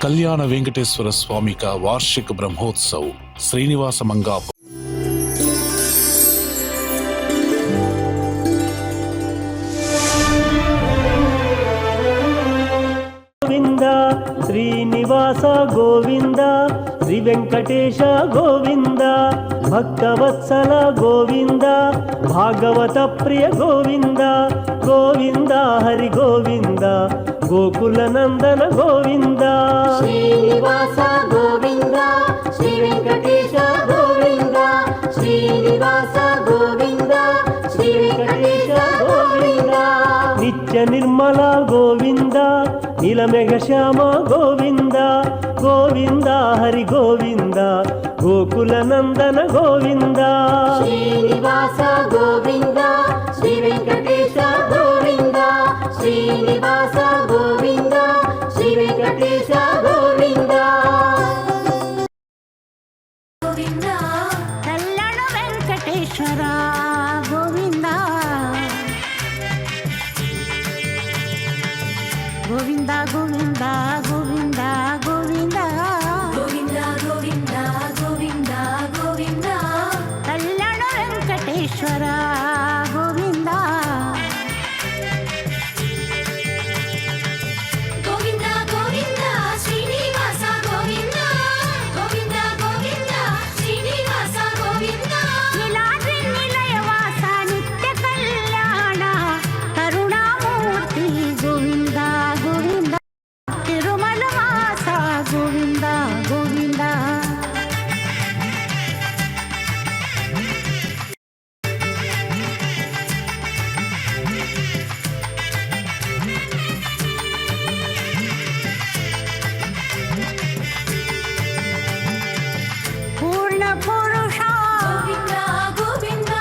कल्याण वेंकटेश्वर स्वामी का वार्षिक ब्रह्मोत्सव श्रीनिवास मंगापुर। गोविंद श्रीनिवास गोविंद श्री वेंकटेश गोविंद भक्तवत्सल गोविंद भागवत प्रिय गोविंद गोविंद हरि गोविंद गोकुल नंदन गोविंद श्रीनिवास गोविंद श्री वेंकटेश गोविंद श्रीनिवास गोविंद श्री वेंकटेश गोविंद नित्य निर्मल गोविंद नीलमेघ श्याम गोविंद गोविंद हरि गोविंद गोकुल नंदन गोविंद श्रीनिवास गोविंद श्री वेंकटेश गोविंद श्रीनिवास गोविंद श्री वेंकटेश गोविंद गोविंद कल्याण वेंकटेश्वर गोविंद गोविंद गोविंद गोविंद गोविंद गोविंद गोविंद गोविंद गोविंद कल्याण वेंकटेश्वर गोविंद गोविंद गोविंद श्रीनिवास गोविंद गोविंद गोविंद श्रीनिवास गोविंद नीलाद्रि निलयवास नित्य कल्याण करुणामूर्ति गोविंद गोविंद तिरुमल वास गोविंद गोविंद पूर्ण पुरुषा गोविंद गोविंद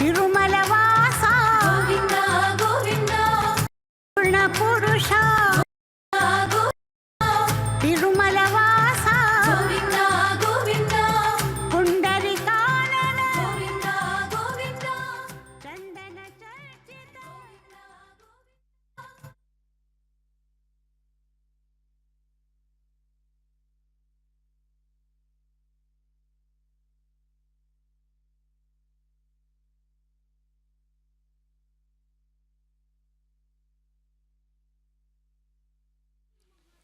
तिरुमल वास गोविंद गोविंद पूर्ण पुरुषा तिरुमल वास गोविंद गोविंद पुंडरीकानन गोविंद गोविंद चंदन चर्चित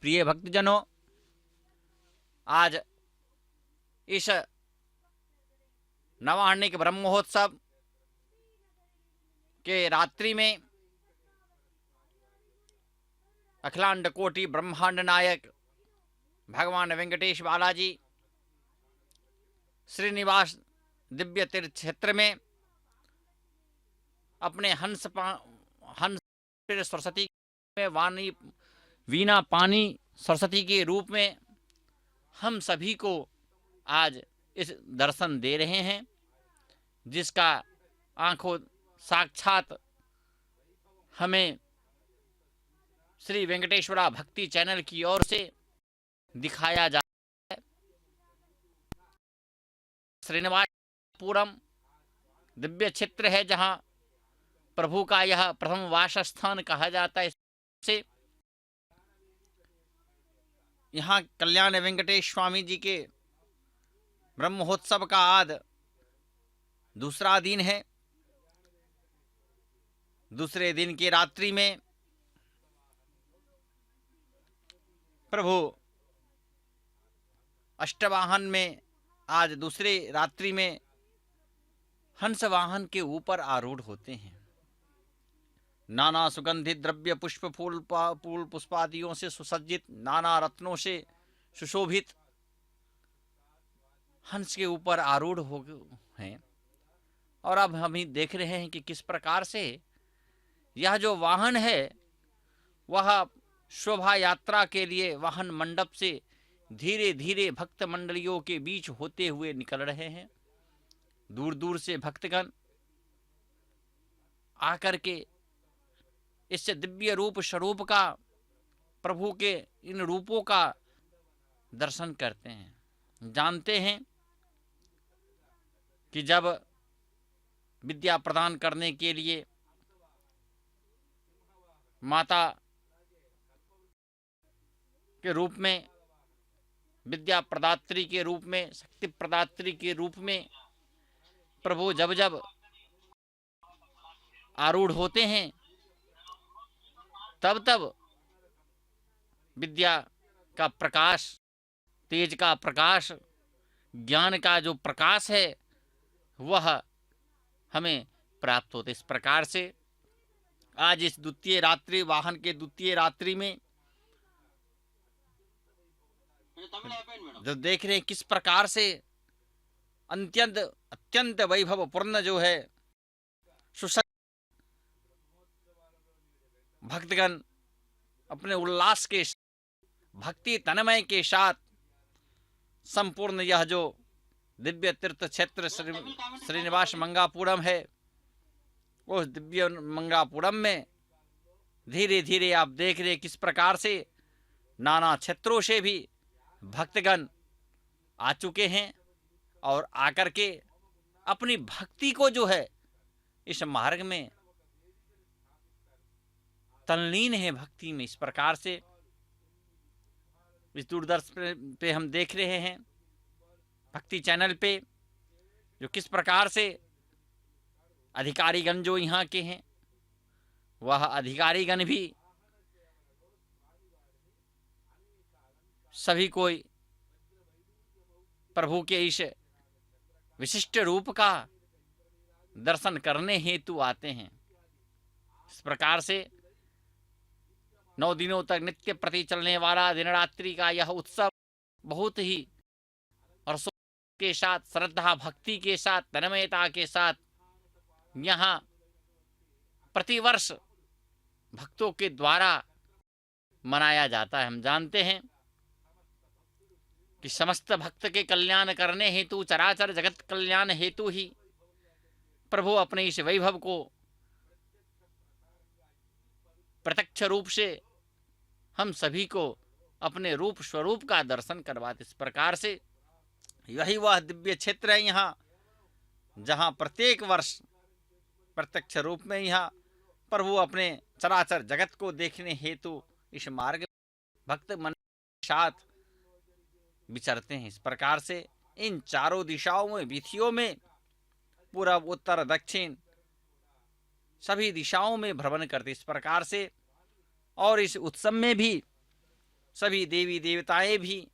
प्रिय भक्तजनों, आज इस नवाहर्णिक ब्रह्म महोत्सव के रात्रि में अखिलांड कोटि ब्रह्मांड नायक भगवान वेंकटेश बालाजी श्रीनिवास दिव्य तीर्थ क्षेत्र में अपने हंस सरस्वती में वाणी वीणा पानी सरस्वती के रूप में हम सभी को आज इस दर्शन दे रहे हैं, जिसका आंखों साक्षात हमें श्री वेंकटेश्वरा भक्ति चैनल की ओर से दिखाया जा रहा है। श्रीनिवासपुरम दिव्य क्षेत्र है जहां प्रभु का यह प्रथम वास स्थान कहा जाता है। से यहाँ कल्याण वेंकटेश स्वामी जी के ब्रह्म महोत्सव का आज दूसरा दिन है। दूसरे दिन की रात्रि में प्रभु अष्टवाहन में आज दूसरे रात्रि में हंस वाहन के ऊपर आरूढ़ होते हैं। नाना सुगंधित द्रव्य पुष्प फूल पुष्पादियों से सुसज्जित, नाना रत्नों से सुशोभित हंस के ऊपर आरूढ़ हो हैं। और अब हम ही देख रहे हैं कि किस प्रकार से यह जो वाहन है वह शोभा यात्रा के लिए वाहन मंडप से धीरे धीरे भक्त मंडलियों के बीच होते हुए निकल रहे हैं। दूर दूर से भक्तगण आकर के इस दिव्य रूप स्वरूप का, प्रभु के इन रूपों का दर्शन करते हैं। जानते हैं कि जब विद्या प्रदान करने के लिए माता के रूप में विद्या प्रदात्री के रूप में, शक्ति प्रदात्री के रूप में प्रभु जब जब आरूढ़ होते हैं तब तब विद्या का प्रकाश, तेज का प्रकाश, ज्ञान का जो प्रकाश है वह हमें प्राप्त होते। इस प्रकार से आज इस द्वितीय रात्रि, वाहन के द्वितीय रात्रि में जो देख रहे हैं किस प्रकार से अत्यंत वैभव पूर्ण जो है सुसज्जित भक्तगण अपने उल्लास के, भक्ति तन्मय के साथ संपूर्ण यह जो दिव्य तीर्थ क्षेत्र श्रीनिवास मंगापुरम है, उस दिव्य मंगापुरम में धीरे धीरे आप देख रहे किस प्रकार से नाना क्षेत्रों से भी भक्तगण आ चुके हैं और आकर के अपनी भक्ति को जो है इस मार्ग में तल्लीन है, भक्ति में। इस प्रकार से इस दूरदर्शन पे हम देख रहे हैं, भक्ति चैनल पे, जो किस प्रकार से अधिकारीगण जो यहाँ के हैं वह अधिकारीगण भी सभी कोई प्रभु के इस विशिष्ट रूप का दर्शन करने हेतु आते हैं। इस प्रकार से 9 दिनों तक नित्य प्रति चलने वाला दिन रात्रि का यह उत्सव बहुत ही हर्षोल्लास के साथ, श्रद्धा भक्ति के साथ, तन्मयता के साथ यहाँ प्रतिवर्ष भक्तों के द्वारा मनाया जाता है। हम जानते हैं कि समस्त भक्त के कल्याण करने हेतु, चराचर जगत कल्याण हेतु ही प्रभु अपने इस वैभव को प्रत्यक्ष रूप से हम सभी को अपने रूप स्वरूप का दर्शन करवाते। इस प्रकार से यही वह दिव्य क्षेत्र है यहाँ, जहाँ प्रत्येक वर्ष प्रत्यक्ष रूप में यहाँ प्रभु अपने चराचर जगत को देखने हेतु इस मार्ग भक्त मन के साथ विचरते हैं। इस प्रकार से इन चारों दिशाओं में, वीथियों में, पूर्व उत्तर दक्षिण सभी दिशाओं में भ्रमण करते। इस प्रकार से और इस उत्सव में भी सभी देवी देवताएं भी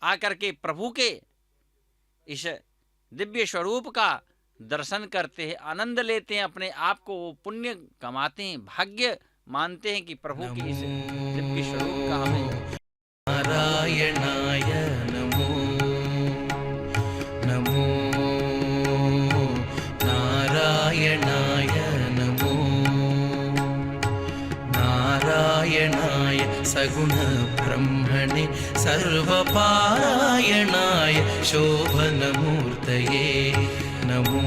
आकर के प्रभु के इस दिव्य स्वरूप का दर्शन करते हैं, आनंद लेते हैं, अपने आप को वो पुण्य कमाते हैं, भाग्य मानते हैं कि प्रभु के इस दिव्य स्वरूप का हमें। नारायणाय नमो नमो नारायणाय नमो नारायणाय सगुण ब्रह्मणे सर्वपारायणाय शोभनमूर्तये नमो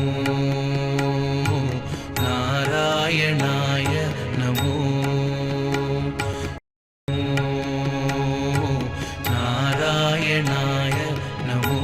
नारायणाय नमो नारायणाय नमो।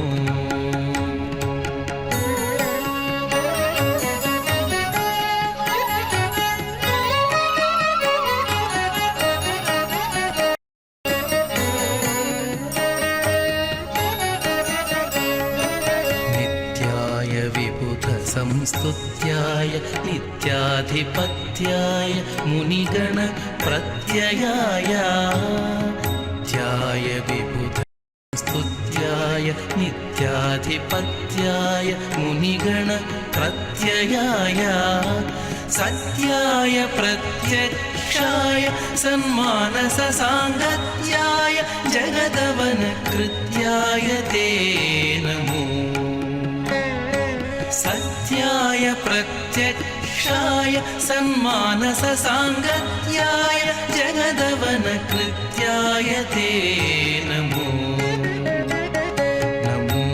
नित्याय विबुधसंस्तुत्याय नित्याधिपत्याय मुनिगण प्रत्ययाय नित्याय विबुधस्तुत्याय नित्याधिपत्याय मुनिगण प्रत्ययाय सत्याय प्रत्यक्षाय सन्मानस सांगत्याय जगदवन कृत्याय ते नमो। सत्याय प्रत्यक्षाय सन्मानस सांगत्याय जगदवन कृत्याय ते नमो नमो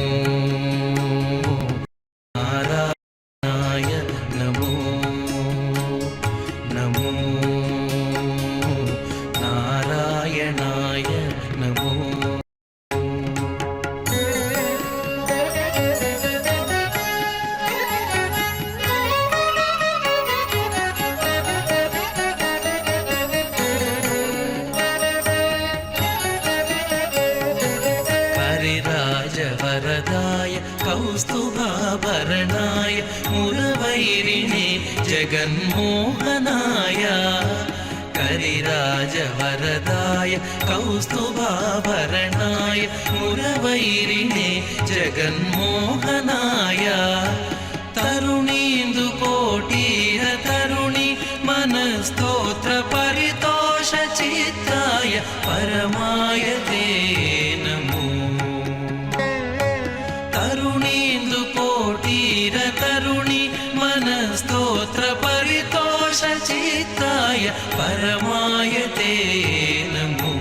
नारायणाय नमो नमो नारायणाय नमो। शोभाभरणाय मुरवैरिणे जगन्मोहनाय करिराजवरदाय कौस्तुभाभरणाय मुरवैरिणे जगन्मोहनाय तरुणीन्दुकोटीर तरुणी मनस्तोत्र परितोषचित्राय परमाय ते नमो तरुणीन्दुकोटीर तरुणी मनस्तोत्र परितोषचित्राय परमाय ते नमो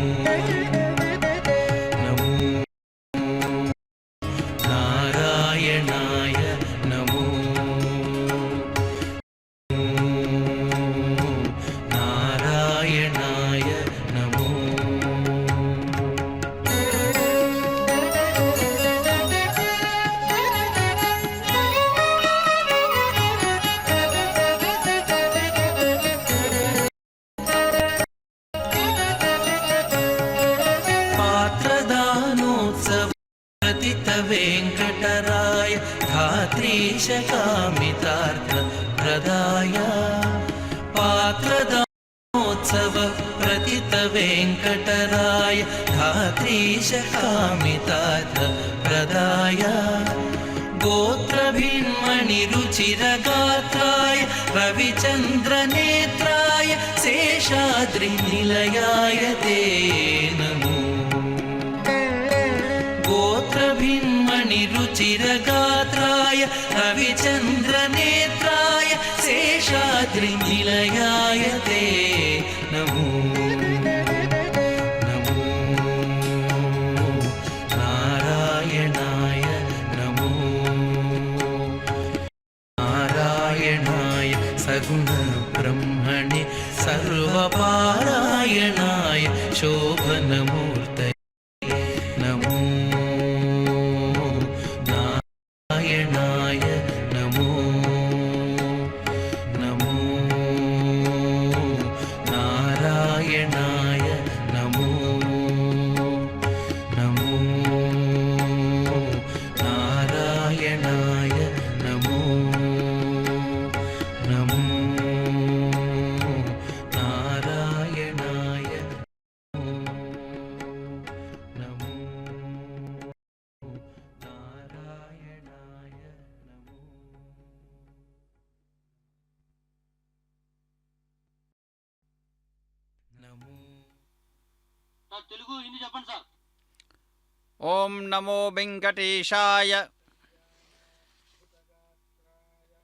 नमो नारायणाय नमो नारायणाय नमो पात्रदानोत्सव प्रतित वेङ्कटराय धात्रीश कामितार्थ प्रदाय पात्रदानोत्सव प्रतित वेङ्कटराय धात्रीश कामितार्थ प्रदाय गोत्रभिन्मणिरुचिरगात्राय रविचन्द्रनेत्राय शेषाद्रिनिलयाय ते नमो गोत्रभिन्मणिरुचिरगात्राय रविचन्द्रनेत्राय शेषाद्रिनिलयाय ते नमो नमो नारायणाय नमो नारायणाय सगुणब्रह्मणे सर्वपारायणाय शोभनमूर्तये नमो नारायणाय नमो नमो नारायणाय नमो नमो नारायणाय नमो नमो नारायणाय नमो नारायणाय नमो नमो ओम नमो वेंकटेशाय।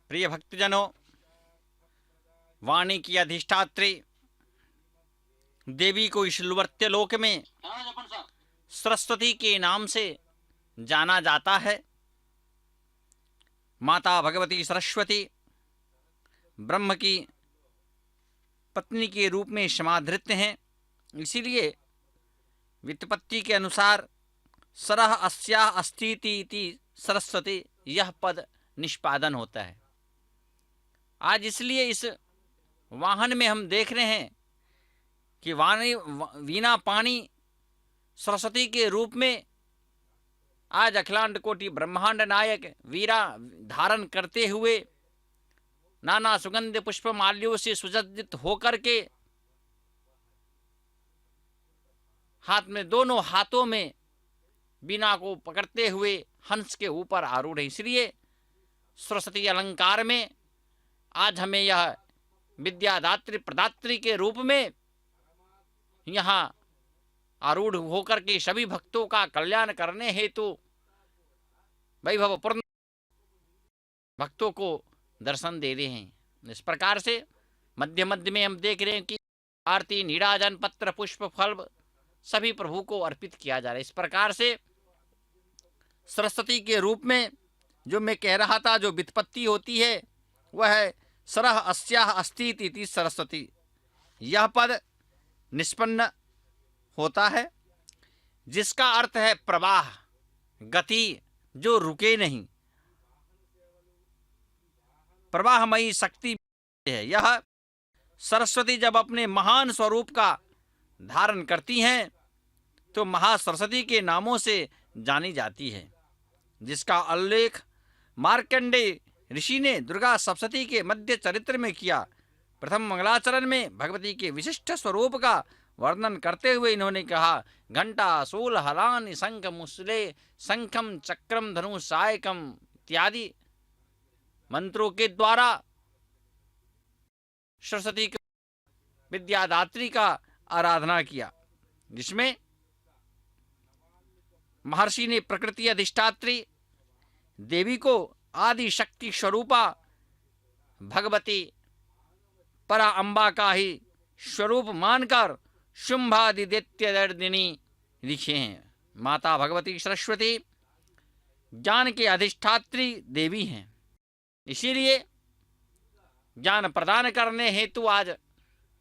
प्रिय भक्तजनों, वाणी की अधिष्ठात्री देवी को इस लोक में सरस्वती के नाम से जाना जाता है। माता भगवती सरस्वती ब्रह्म की पत्नी के रूप में समाधृत हैं। इसीलिए व्युत्पत्ति के अनुसार सरह अस्याः अस्तीति इति सरस्वती यह पद निष्पादन होता है। आज इसलिए इस वाहन में हम देख रहे हैं कि वीणा पानी सरस्वती के रूप में आज अखिलांड कोटि ब्रह्मांड नायक वीरा धारण करते हुए नाना सुगंध पुष्प माल्यों से सुसज्जित होकर के हाथ में दोनों हाथों में वीणा को पकड़ते हुए हंस के ऊपर आरूढ़ है। इसलिए सरस्वती अलंकार में आज हमें यह विद्यादात्री प्रदात्री के रूप में यहाँ आरूढ़ होकर के सभी भक्तों का कल्याण करने हेतु वैभवपूर्ण भक्तों को दर्शन दे रहे हैं। इस प्रकार से मध्य मध्य में हम देख रहे हैं कि आरती नीराजन पत्र पुष्प फल सभी प्रभु को अर्पित किया जा रहा है। इस प्रकार से सरस्वती के रूप में जो मैं कह रहा था, जो व्युत्पत्ति होती है वह है सरह अस्याः अस्तीति इति सरस्वती। यह पद निष्पन्न होता है जिसका अर्थ है प्रवाह, गति जो रुके नहीं, प्रवाहमयी शक्ति है। यह सरस्वती जब अपने महान स्वरूप का धारण करती हैं तो महासरस्वती के नामों से जानी जाती है, जिसका उल्लेख मार्कंडेय ऋषि ने दुर्गा सप्तशती के मध्य चरित्र में किया। प्रथम मंगलाचरण में भगवती के विशिष्ट स्वरूप का वर्णन करते हुए इन्होंने कहा, घंटा शूल हलानि शंख मुसले शंखम चक्रम धनु सायकम इत्यादि मंत्रों के द्वारा सरस्वती विद्यादात्री का आराधना किया, जिसमें महर्षि ने प्रकृति अधिष्ठात्री देवी को आदि शक्ति स्वरूपा भगवती परा अम्बा का ही स्वरूप मानकर शुंभादि दैत्यदर्दिनी लिखे हैं। माता भगवती सरस्वती ज्ञान के अधिष्ठात्री देवी हैं, इसीलिए ज्ञान प्रदान करने हेतु आज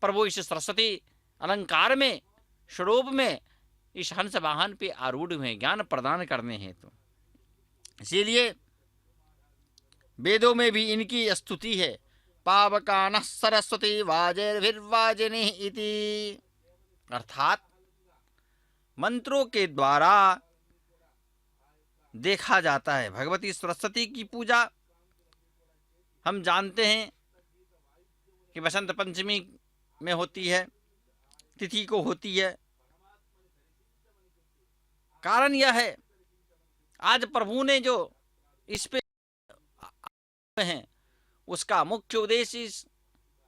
प्रभु इस सरस्वती अलंकार में स्वरूप में इस हंस वाहन पे आरूढ़ हुए ज्ञान प्रदान करने हेतु। इसीलिए वेदों में भी इनकी स्तुति है, पावकानः सरस्वती वाजैर्भिर्वाजिनीः इति, अर्थात मंत्रों के द्वारा देखा जाता है। भगवती सरस्वती की पूजा हम जानते हैं कि बसंत पंचमी में होती है, तिथि को होती है। कारण यह है, आज प्रभु ने जो इस पे हैं उसका मुख्य उद्देश्य इस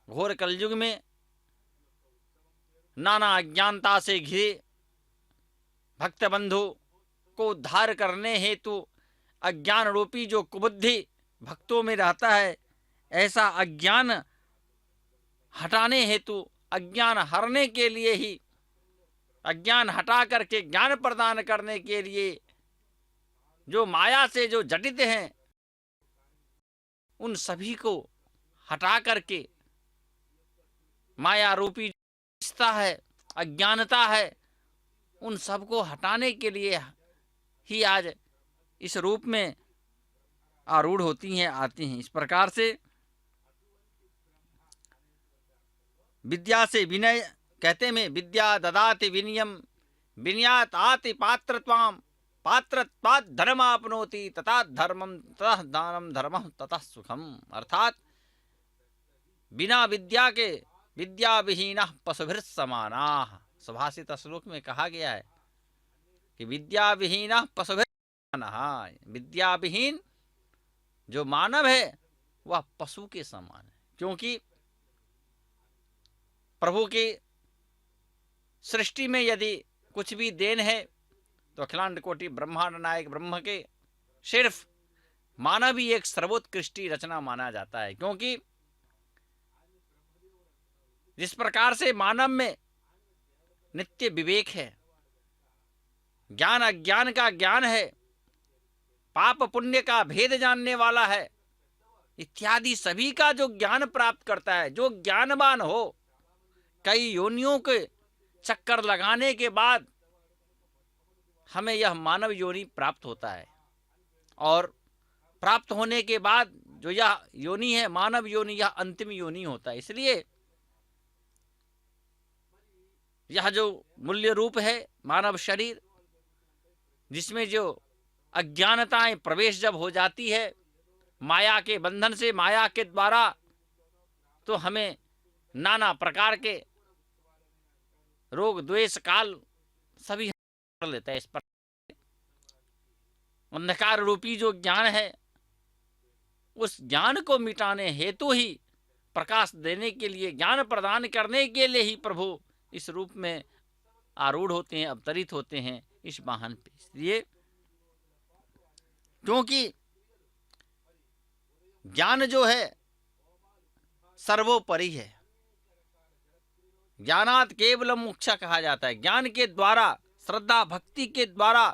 घोर कलयुग में नाना अज्ञानता से घिरे भक्त बंधु को उद्धार करने हेतु अज्ञान रूपी जो कुबुद्धि भक्तों में रहता है, ऐसा अज्ञान हटाने हेतु, अज्ञान हरने के लिए ही, अज्ञान हटा करके ज्ञान प्रदान करने के लिए जो माया से जो जटित हैं उन सभी को हटा करके माया रूपी रिश्ता है, अज्ञानता है, उन सबको हटाने के लिए ही आज इस रूप में आरूढ़ होती हैं, आती हैं। इस प्रकार से विद्या से विनय कहते में विद्या ददाति विनयम विनयात आति पात्रत्वाम पात्रत्वात् धर्माप्नोति तथा धर्मम ततः दानम धर्मः ततः सुखम, अर्थात बिना विद्या के विद्या विहीनः पशुभिः समानाः। सुभाषित श्लोक में कहा गया है कि विद्या विहीनः पशुभिः समानाः, विद्या विहीन जो मानव है वह पशु के समान है। क्योंकि प्रभु की सृष्टि में यदि कुछ भी देन है तो अखिलांड कोटि ब्रह्मांड नायक ब्रह्म के सिर्फ मानव ही एक सर्वोत्कृष्ट रचना माना जाता है। क्योंकि जिस प्रकार से मानव में नित्य विवेक है, ज्ञान अज्ञान का ज्ञान है, पाप पुण्य का भेद जानने वाला है, इत्यादि सभी का जो ज्ञान प्राप्त करता है, जो ज्ञानवान हो, कई योनियों के चक्कर लगाने के बाद हमें यह मानव योनि प्राप्त होता है। और प्राप्त होने के बाद जो यह योनि है मानव योनि, यह अंतिम योनि होता है। इसलिए यह जो मूल्य रूप है मानव शरीर, जिसमें जो अज्ञानताएं प्रवेश जब हो जाती है माया के बंधन से, माया के द्वारा, तो हमें नाना प्रकार के रोग द्वेष काल सभी कर लेता है। इस पर अंधकार रूपी जो ज्ञान है उस ज्ञान को मिटाने हेतु ही, प्रकाश देने के लिए, ज्ञान प्रदान करने के लिए ही प्रभु इस रूप में आरूढ़ होते हैं, अवतरित होते हैं इस वाहन पे। इसलिए क्योंकि ज्ञान जो है सर्वोपरि है, ज्ञानात केवलम मोक्ष कहा जाता है। ज्ञान के द्वारा, श्रद्धा भक्ति के द्वारा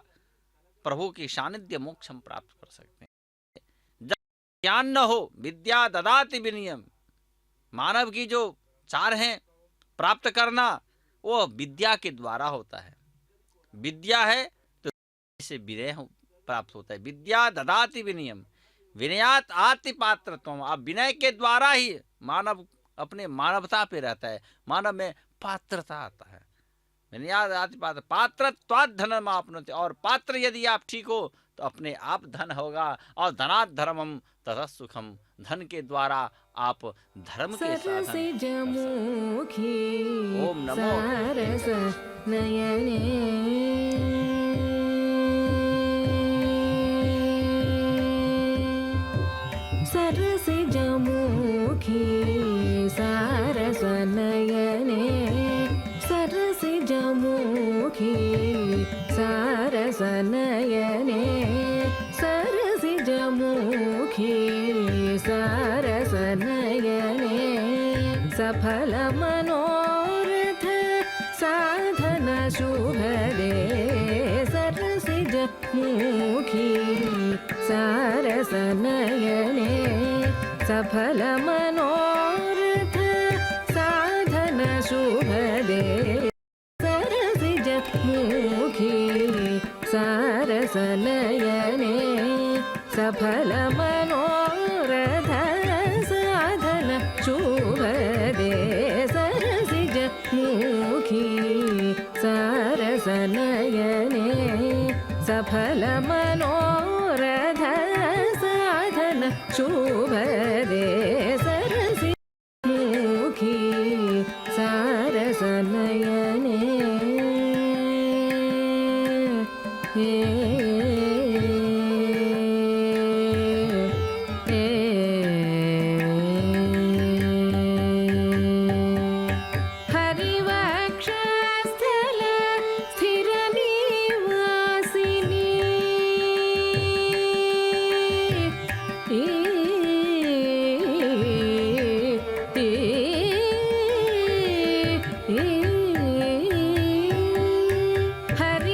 प्रभु की सानिध्य मोक्ष हम प्राप्त कर सकते हैं। जब ज्ञान न हो, विद्या ददाति विनयम, मानव की जो चार हैं प्राप्त करना, वो विद्या के द्वारा होता है। विद्या है तो से विनय प्राप्त होता है। विद्या ददाति विनयम विनयात आति पात्रत्वम, आप विनय के द्वारा ही मानव अपने मानवता पे रहता है, मानव में पात्रता आता है। विनयात आति पात्र पात्रत्वात् धनम आपनोति, और पात्र यदि आप ठीक हो तो अपने आप धन होगा। और धनात् धर्मम ततः सुखम, धन के द्वारा आप धर्म के साधन। जमुखी ओम नमो सारस नयने सरसिजमुखी सारसनयने सरसिजमुखी सारसनयने सरसिजमुखी सारसनयने सफलमनोरथ साधन शुभदे सरसिजमुखी सारसनयने सफलमनोरथ साधन शुभदे सरसिजमुखी सारसनयने सफलमनोरथ साधन शुभदे सरसिजमुखी सारसनयने सफलमनोरथ साधन शुभदे सरसिजमुखी सारसनयने हरिवक्षस्थल स्थिर निवासिनी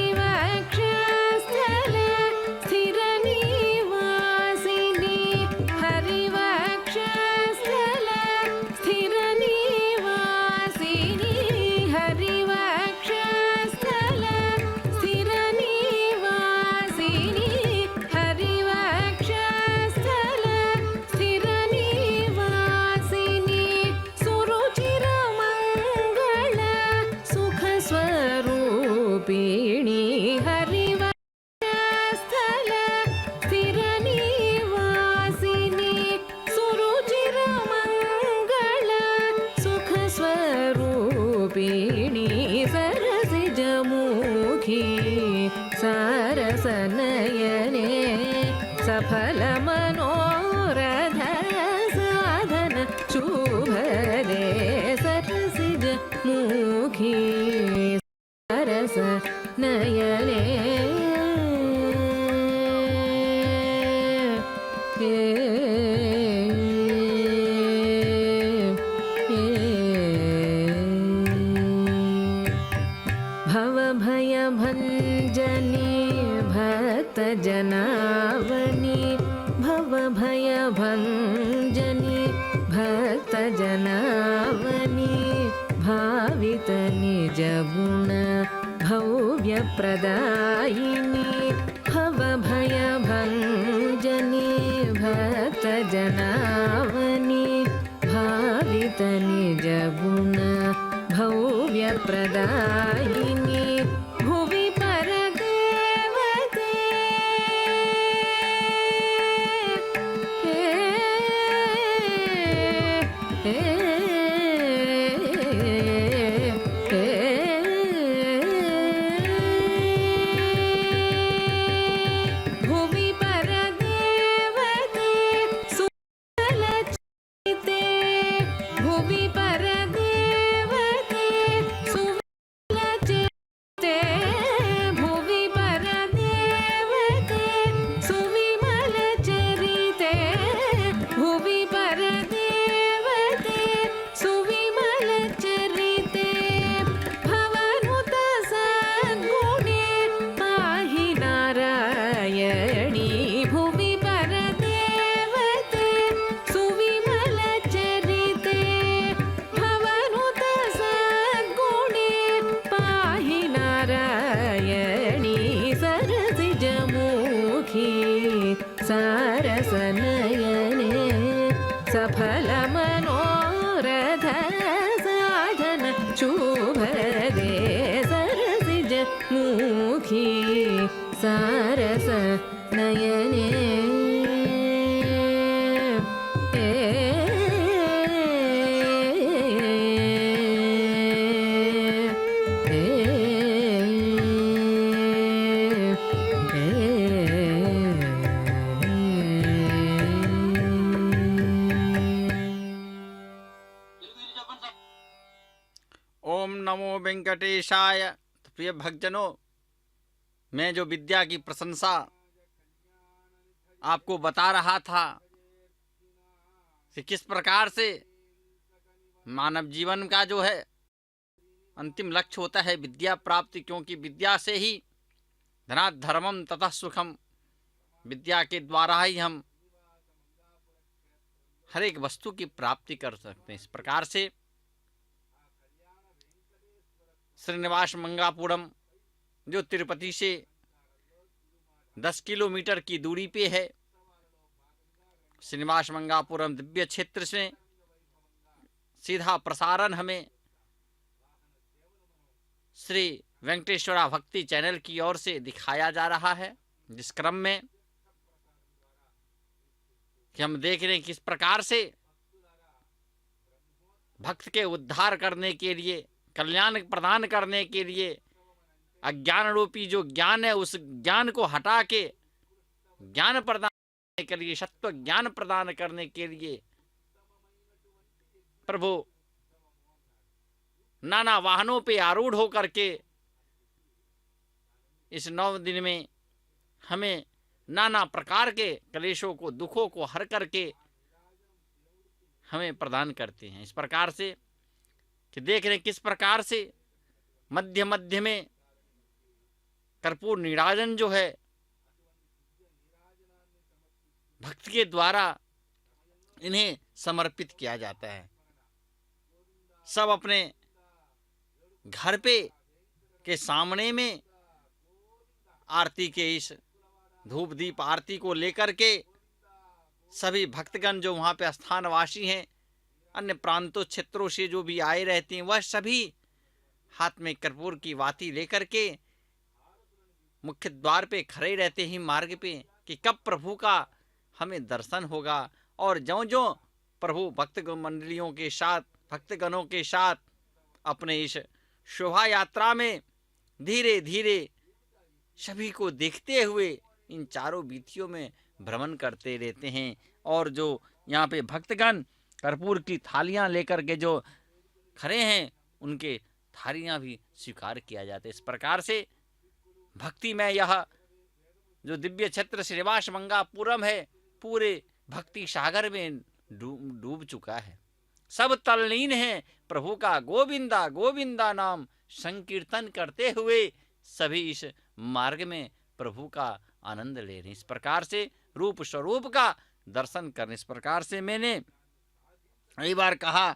हरिवक्षस्थल स्थिर निवासिनी हरिवक्षस्थल स्थिर निवासिनी हरिवक्षस्थल स्थिर निवासिनी हरिवक्षस्थल स्थिर निवासिनी सुरुचिर मंगल सुख स्वरूपिणी हरिवक्षस्थल स्थिर निवासिनी सुरुचिर मंगल सुख स्वरूपिणी सरसिजमुखी सारसनयने सफलमनोरथ साधन शुभदे सरसिजमुखी सारसनयने भवभयभञ्जनी भक्तजनावनी भवभयभञ्जनी भक्तजनावनी भावित निजगुण भव्यप्रदायिनी भवभयभञ्जनी भक्तजनावनी भावित निजगुण भव्यप्रदायिनी भुवि परदेवते भुवि परदेवते सुलचिते भुवि परदेवते सुलचिते भुवि परदेवते सुविमलचरिते भुवि परदेवते सुविमलचरिते भवनुत सद्गुणे पाहि नारायणी भुवि परदेवते सुविमलचरिते भवनुत सद्गुणे पाहि नारायणी सरसिजमुखी सारसनयने सफलमनोरथ साधन शुभदे सरसिजमुखी सारसनयने ओम नमो वेंकटेशाय। तो प्रिय भक्तजनों, मैं जो विद्या की प्रशंसा आपको बता रहा था कि किस प्रकार से मानव जीवन का जो है अंतिम लक्ष्य होता है विद्या प्राप्ति, क्योंकि विद्या से ही धनात् धर्मम ततः सुखम, विद्या के द्वारा ही हम हर एक वस्तु की प्राप्ति कर सकते हैं। इस प्रकार से श्रीनिवास मंगापुरम जो तिरुपति से 10 किलोमीटर की दूरी पे है, श्रीनिवास मंगापुरम दिव्य क्षेत्र से सीधा प्रसारण हमें श्री वेंकटेश्वरा भक्ति चैनल की ओर से दिखाया जा रहा है, जिस क्रम में कि हम देख रहे हैं किस प्रकार से भक्त के उद्धार करने के लिए, कल्याण प्रदान करने के लिए अज्ञान रूपी जो ज्ञान है उस ज्ञान को हटा के ज्ञान प्रदान करने के लिए, सत्व ज्ञान प्रदान करने के लिए प्रभु नाना वाहनों पे आरूढ़ होकर के इस 9 दिन में हमें नाना प्रकार के क्लेशों को, दुखों को हर करके हमें प्रदान करते हैं। इस प्रकार से कि देख रहे किस प्रकार से मध्य मध्य में कर्पूर नीराजन जो है भक्त के द्वारा इन्हें समर्पित किया जाता है। सब अपने घर पे के सामने में आरती के इस धूप दीप आरती को लेकर के सभी भक्तगण जो वहाँ पे स्थानवासी हैं, अन्य प्रांतों क्षेत्रों से जो भी आए रहते हैं, वह सभी हाथ में कर्पूर की वाती लेकर के मुख्य द्वार पे खड़े रहते ही मार्ग पे कि कब प्रभु का हमें दर्शन होगा। और ज्यों ज्यों प्रभु भक्त मंडलियों के साथ, भक्तगणों के साथ अपने इस शोभा यात्रा में धीरे धीरे सभी को देखते हुए इन चारों वीथियों में भ्रमण करते रहते हैं। और जो यहाँ पे भक्तगण कर्पूर की थालियां लेकर के जो खड़े हैं, उनके थालियां भी स्वीकार किया जाता है। इस प्रकार से भक्ति में यह जो दिव्य क्षेत्र श्रीनिवास मंगापुरम है, पूरे भक्ति सागर में डूब चुका है। सब तल्लीन है प्रभु का गोविंदा गोविंदा नाम संकीर्तन करते हुए सभी इस मार्ग में प्रभु का आनंद ले रहे हैं। इस प्रकार से रूप स्वरूप का दर्शन करने, इस प्रकार से मैंने कई बार कहा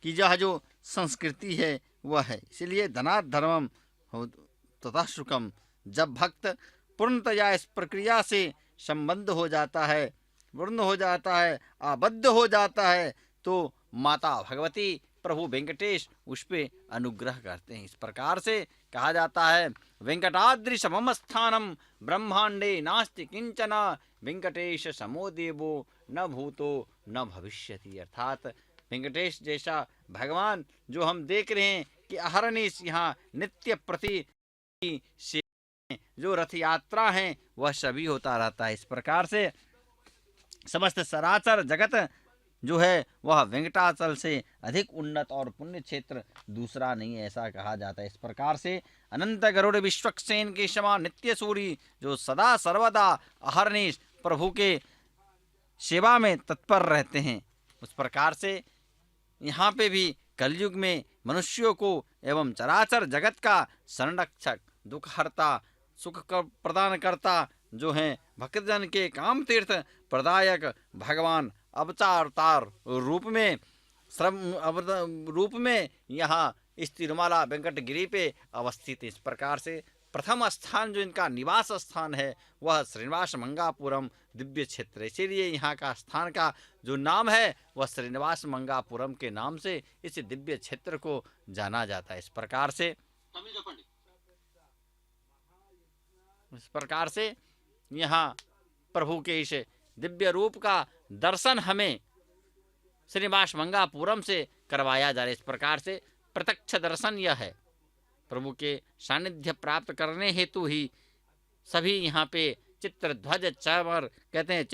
कि यह जो संस्कृति है वह है, इसलिए धनात् धर्मम तथा सुखम। जब भक्त पूर्णतया इस प्रक्रिया से संबंध हो जाता है, पूर्ण हो जाता है, आबद्ध हो जाता है, तो माता भगवती प्रभु वेंकटेश उस पे अनुग्रह करते हैं। इस प्रकार से कहा जाता है वेंकटाद्रि समम स्थानम ब्रह्मांडे नास्ति किंचन वेंकटेश समो देवो न भूतो न भविष्यति। अर्थात वेंकटेश जैसा भगवान जो हम देख रहे हैं कि अहरनिश यहाँ नित्य प्रति से जो रथ यात्रा है वह सभी होता रहता है। इस प्रकार से समस्त सराचर जगत जो है वह वेंकटाचल से अधिक उन्नत और पुण्य क्षेत्र दूसरा नहीं है, ऐसा कहा जाता है। इस प्रकार से अनंत गरुड़ विश्वक्सेन के समान नित्य सूरी जो सदा सर्वदा अहरनिश प्रभु के सेवा में तत्पर रहते हैं, उस प्रकार से यहाँ पे भी कलयुग में मनुष्यों को एवं चराचर जगत का संरक्षक, दुखहर्ता, सुख प्रदान करता जो हैं भक्तजन के काम तीर्थ प्रदायक भगवान अवतार रूप में यहाँ इस तिरुमला वेंकटगिरी पे अवस्थित है। इस प्रकार से प्रथम स्थान जो इनका निवास स्थान है वह श्रीनिवास मंगापुरम दिव्य क्षेत्र है। इसीलिए यहाँ का स्थान का जो नाम है वह श्रीनिवास मंगापुरम के नाम से इस दिव्य क्षेत्र को जाना जाता है। इस प्रकार से यहाँ प्रभु के इस दिव्य रूप का दर्शन हमें श्रीनिवास मंगापुरम से करवाया जा रहा है। इस प्रकार से प्रत्यक्ष दर्शन यह है। प्रभु के सानिध्य प्राप्त करने हेतु ही सभी यहाँ पे चित्रध्वज चामर कहते हैं,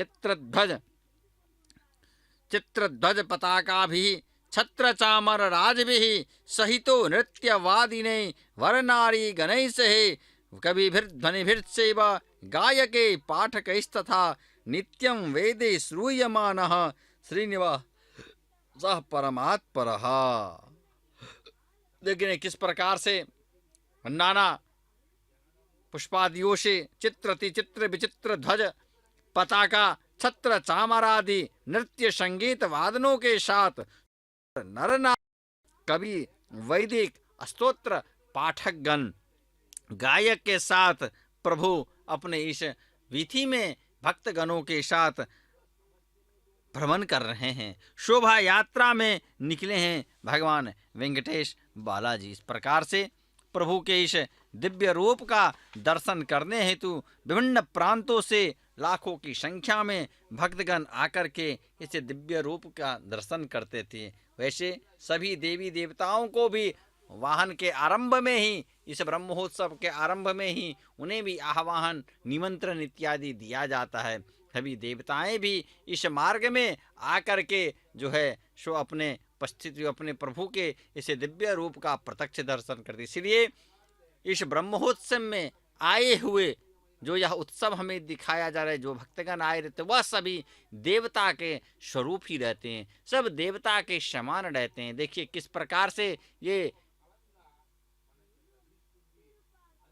चित्रध्वज पताका भी छत्र चामर राज भी सहितो नृत्यवादिने वर नारी गणैः सहे कविभिर्ध्वनिभिर्सेव गायके पाठकैस्तथा नित्यं वेदे श्रूयमानः श्रीनिवासः परमात्परः। देखिए किस प्रकार से नाना पुष्पादियों से चित्र विचित्र ध्वज पताका छत्र चामरादि नृत्य संगीत वादनों के साथ नर नारी कवि वैदिक स्तोत्र पाठकगण गायक के साथ प्रभु अपने इस वीथी में भक्तगणों के साथ भ्रमण कर रहे हैं। शोभा यात्रा में निकले हैं भगवान वेंकटेश बालाजी। इस प्रकार से प्रभु के इस दिव्य रूप का दर्शन करने हेतु विभिन्न प्रांतों से लाखों की संख्या में भक्तगण आकर के इस दिव्य रूप का दर्शन करते थे। वैसे सभी देवी देवताओं को भी वाहन के आरंभ में ही, इस ब्रह्मोत्सव के आरंभ में ही उन्हें भी आह्वान निमंत्रण इत्यादि दिया जाता है। सभी देवताएं भी इस मार्ग में आकर के जो है सो अपने उपस्थिति अपने प्रभु के इस दिव्य रूप का प्रत्यक्ष दर्शन करते। इसलिए इस ब्रह्मोत्सव में आए हुए जो यह उत्सव हमें दिखाया जा रहा है, जो भक्तगण आए रहते वह सभी देवता के स्वरूप ही रहते हैं, सब देवता के समान रहते हैं। देखिए किस प्रकार से ये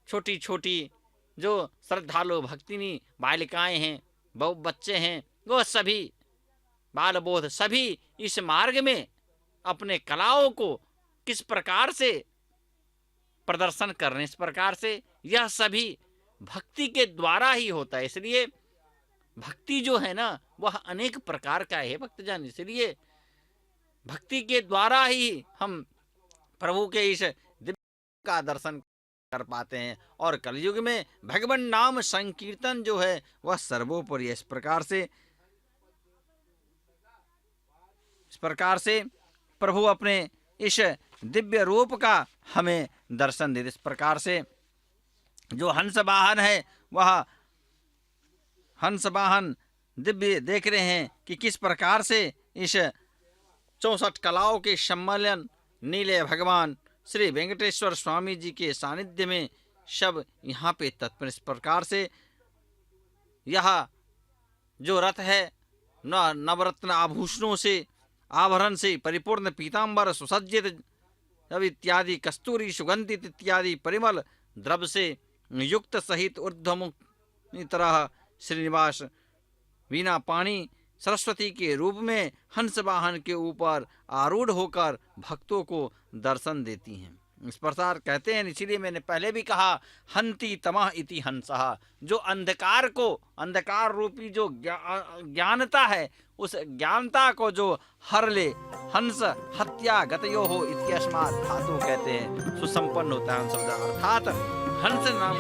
छोटी छोटी जो श्रद्धालु भक्तिनी बालिकाएं हैं, बहु बच्चे हैं, वो सभी बाल बोध सभी इस मार्ग में अपने कलाओं को किस प्रकार से प्रदर्शन कर रहे हैं। इस प्रकार से यह सभी भक्ति के द्वारा ही होता है। इसलिए भक्ति जो है ना वह अनेक प्रकार का है भक्तजन। इसलिए भक्ति के द्वारा ही हम प्रभु के इस दिव्य का दर्शन कर पाते हैं। और कलयुग में भगवान नाम संकीर्तन जो है वह सर्वोपरि है। इस प्रकार से प्रभु अपने इस दिव्य रूप का हमें दर्शन देते। इस प्रकार से जो हंस वाहन है वह हंस वाहन दिव्य देख रहे हैं कि किस प्रकार से इस 64 कलाओं के सम्मेलन नीले भगवान श्री वेंकटेश्वर स्वामी जी के सानिध्य में सब यहाँ पे तत्पर। इस प्रकार से यह जो रथ है नवरत्न आभूषणों से आभरण से परिपूर्ण पीतांबर सुसज्जित इत्यादि कस्तूरी सुगंधित इत्यादि परिमल द्रव्य से युक्त सहित ऊर्ध्वमुख तरह श्रीनिवास वीणा पाणी सरस्वती के रूप में हंस वाहन के ऊपर आरूढ़ होकर भक्तों को दर्शन देती हैं। इस प्रकार कहते हैं, इसीलिए मैंने पहले भी कहा हंति तमः इति हंसः, जो अंधकार को अंधकार रूपी जो ज्ञानता है उस ज्ञानता को जो हर ले हंस हत्या गतयो हो इत्यस्मात् धातु कहते हैं सुसंपन्न होता है शब्द अर्थात हंस नाम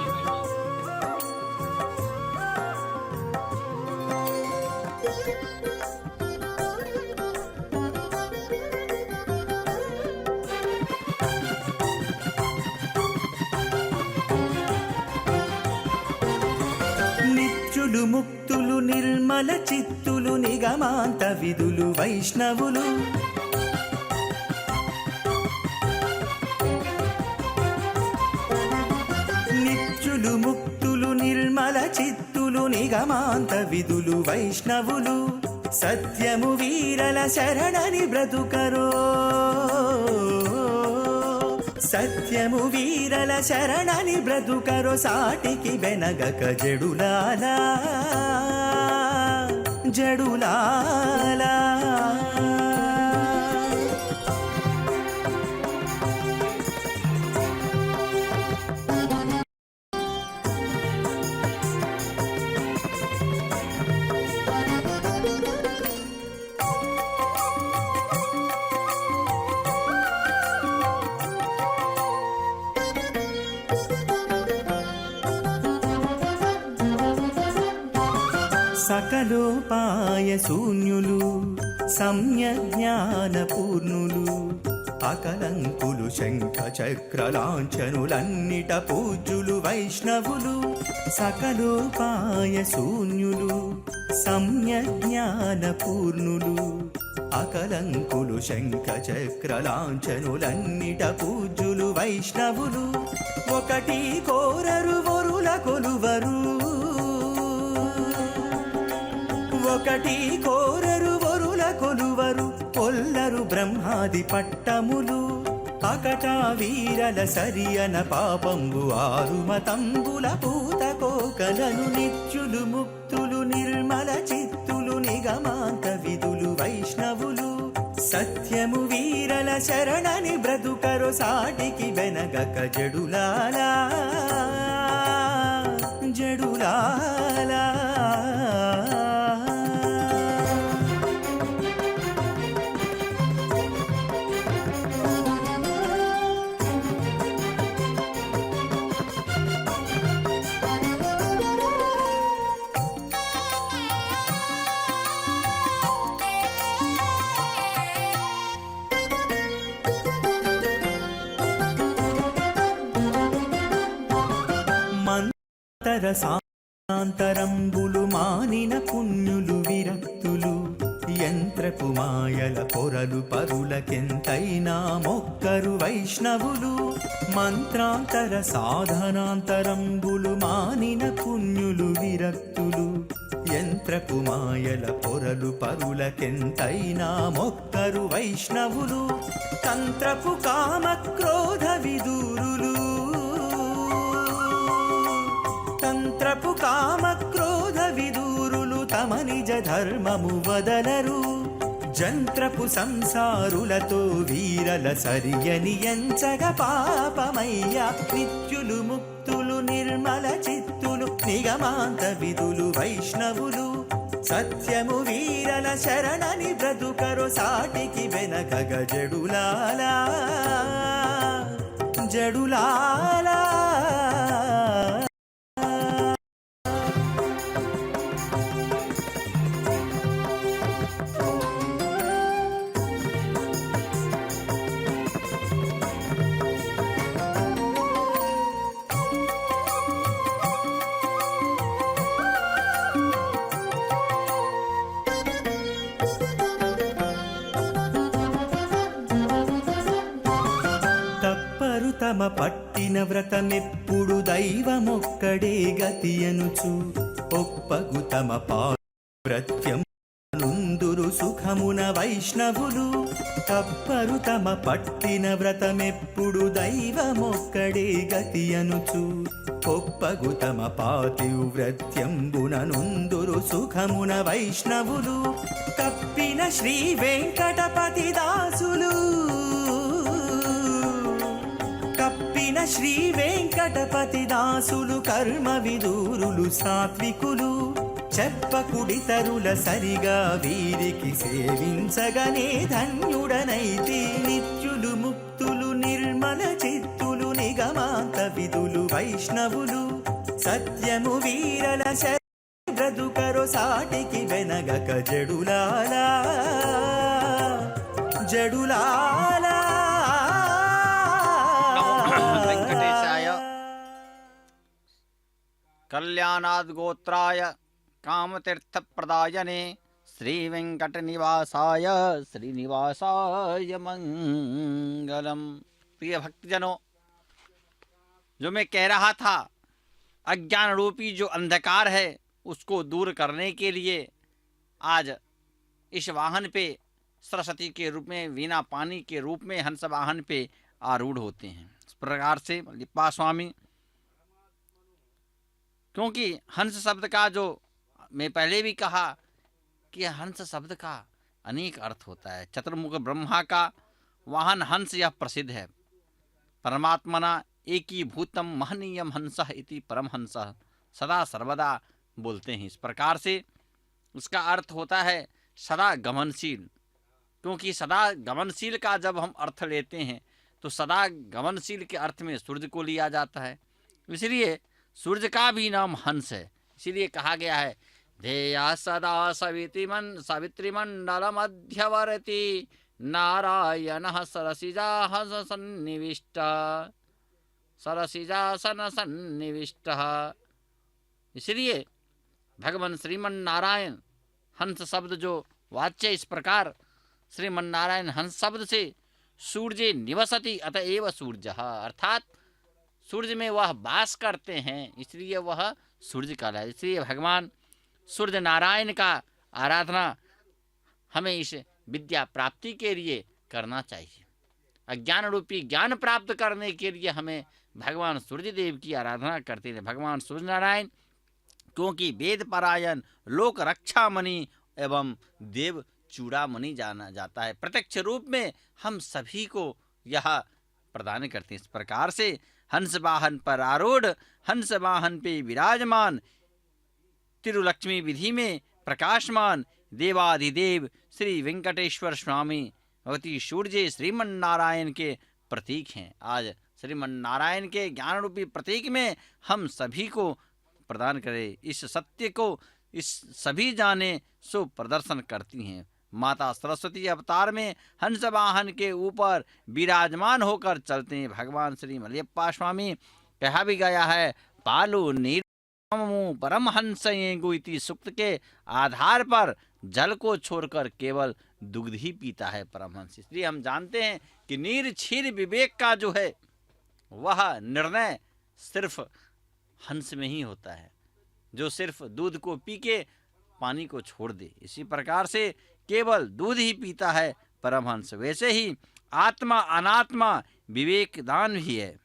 నిత్యులు ముక్తులు నిర్మల చిత్తులు నిగమాంత విధులు వైష్ణవులు నిత్యులు ముక్తులు నిర్మల చిత్తులు నిగమాంత విధులు వైష్ణవులు సత్యము వీరల శరణని బ్రతుకరో సత్యము వీరల శరణని బ్రతుకరో సాటికి వెనగక జడులాలా జడులాలా సకలోపాయ శూన్యులు సమ్యజ్ఞానపూర్ణులు అకలంకులు శంఖ చక్రలాంఛనులన్నిట పూజ్యులు వైష్ణవులు సకలోపాయ శూన్యులు సమ్యజ్ఞానపూర్ణులు అకలంకులు శంఖ చక్రలాంఛనులన్నిట పూజ్యులు వైష్ణవులు ఒకటి కోరరు వరుల కొలువరు ఒకటి కోరరు వరుల కొలువరు కొల్లరు బ్రహ్మాది పట్టములు అకట వీరల సరియన పాపంబు ఆరుమతంబుల పూత కోకలను నిత్యులు ముక్తులు నిర్మల చిత్తులు నిగమాంత విధులు వైష్ణవులు సత్యము వీరల శరణని బ్రతుకరు సాటికి వెనగక జడులాలా జడులాలా సాంతరంబులు మానిన పుణ్యులు విరక్తులు యంత్రపు మాయల పొరలు పరులకెంతైనా మొక్కరు వైష్ణవులు మంత్రాంతర సాధనాంతరంబులు మానిన పుణ్యులు విరక్తులు యంత్రపు మాయల పొరలు పరులకెంతైనా మొక్కరు వైష్ణవులు తంత్రపు కామ క్రోధ విదూరులు తంత్రపు కామ క్రోధ విదూరులు తమ నిజ ధర్మము వదలరు జంత్రపు సంసారులతో వీరల సరియని ఎంచగ పాపమయ్య నిత్యులు ముక్తులు నిర్మల చిత్తులు నిగమాంత విధులు వైష్ణవులు సత్యము వీరల శరణని బ్రతుకరు సాటికి వెనకగ జడులాలా జడులాలా తమ పట్టిన వ్రతమెప్పుడు దైవమొక్కడే గతి అనుచు ఒప్పగు తమ పాత్యం నుందురు సుఖమున వైష్ణవులు తప్పరు తమ పట్టిన వ్రతమెప్పుడు దైవమొక్కడే గతి అనుచు ఒప్పగు తమ పాతివ్రత్యంబున నుందురు సుఖమున వైష్ణవులు తప్పిన శ్రీ వెంకటపతి దాసులు కప్పిన శ్రీ వెంకటపతి దాసులు కర్మ విదూరులు సాత్వికులు చెప్పకుడితరుల సరిగా వీరికి సేవించగనే ధన్యుడనైతే నిత్యులు ముక్తులు నిర్మల చిత్తులు నిగమాంత విధులు వైష్ణవులు సత్యము వీరల బ్రతుకరు సాటికి వెనగక జడులాలా జడులాలా వెంకటేశాయ కళ్యాణాద్ గోత్రాయ కామతీర్థ ప్రదాయనే श्री वेंकट निवासाय श्रीनिवासाय मंगलम। प्रिय भक्तजनों, जो मैं कह रहा था, अज्ञान रूपी जो अंधकार है उसको दूर करने के लिए आज इस वाहन पे सरस्वती के रूप में, वीणा पानी के रूप में हंस वाहन पे आरूढ़ होते हैं। इस प्रकार से लिप्पा स्वामी, क्योंकि हंस शब्द का जो मैं पहले भी कहा कि हंस शब्द का अनेक अर्थ होता है। चतुर्मुख ब्रह्मा का वाहन हंस यह प्रसिद्ध है। परमात्मना एकीभूतम महनीयम हंसः इति परमहंस सदा सर्वदा बोलते हैं। इस प्रकार से उसका अर्थ होता है सदा गमनशील, क्योंकि सदा गमनशील का जब हम अर्थ लेते हैं तो सदा गमनशील के अर्थ में सूर्य को लिया जाता है। इसलिए सूर्य का भी नाम हंस है। इसीलिए कहा गया है ध्येया सदा सवितृमण्डलमध्यवर्ती नारायणः सरसिजासन सन्निविष्टः। इसलिए भगवान श्रीमन नारायण हंस शब्द जो वाच्य इस प्रकार श्रीमन नारायण हंस शब्द से सूर्य निवसति अतएव सूर्य, अर्थात सूर्य में वह वास करते हैं इसलिए वह सूर्य कहलाए। इसलिए भगवान सूर्य नारायण का आराधना हमें इस विद्या प्राप्ति के लिए करना चाहिए। अज्ञान रूपी ज्ञान प्राप्त करने के लिए हमें भगवान सूर्य देव की आराधना करते हैं। भगवान सूर्य नारायण क्योंकि वेद परायण लोक रक्षा मणि एवं देव चूड़ामणि जाना जाता है, प्रत्यक्ष रूप में हम सभी को यह प्रदान करते हैं। इस प्रकार से हंस वाहन पर आरूढ़, हंस वाहन पे विराजमान, तिरुलक्ष्मी विधि में प्रकाशमान देवाधिदेव श्री वेंकटेश्वर स्वामी भगवती सूर्य श्रीमन नारायण के प्रतीक हैं। आज श्रीमन नारायण के ज्ञान रूपी प्रतीक में हम सभी को प्रदान करें। इस सत्य को इस सभी जाने सो प्रदर्शन करती हैं। माता सरस्वती अवतार में हंस वाहन के ऊपर विराजमान होकर चलते हैं। भगवान श्री मलयप्पा स्वामी कहा भी गया है, पालू नीर परमहंस गुइति सूक्त के आधार पर जल को छोड़कर केवल दुग्ध ही पीता है परमहंस। इसलिए हम जानते हैं कि नीर क्षीर विवेक का जो है वह निर्णय सिर्फ हंस में ही होता है, जो सिर्फ दूध को पी के पानी को छोड़ दे। इसी प्रकार से केवल दूध ही पीता है परमहंस। वैसे ही आत्मा अनात्मा विवेकदान भी है,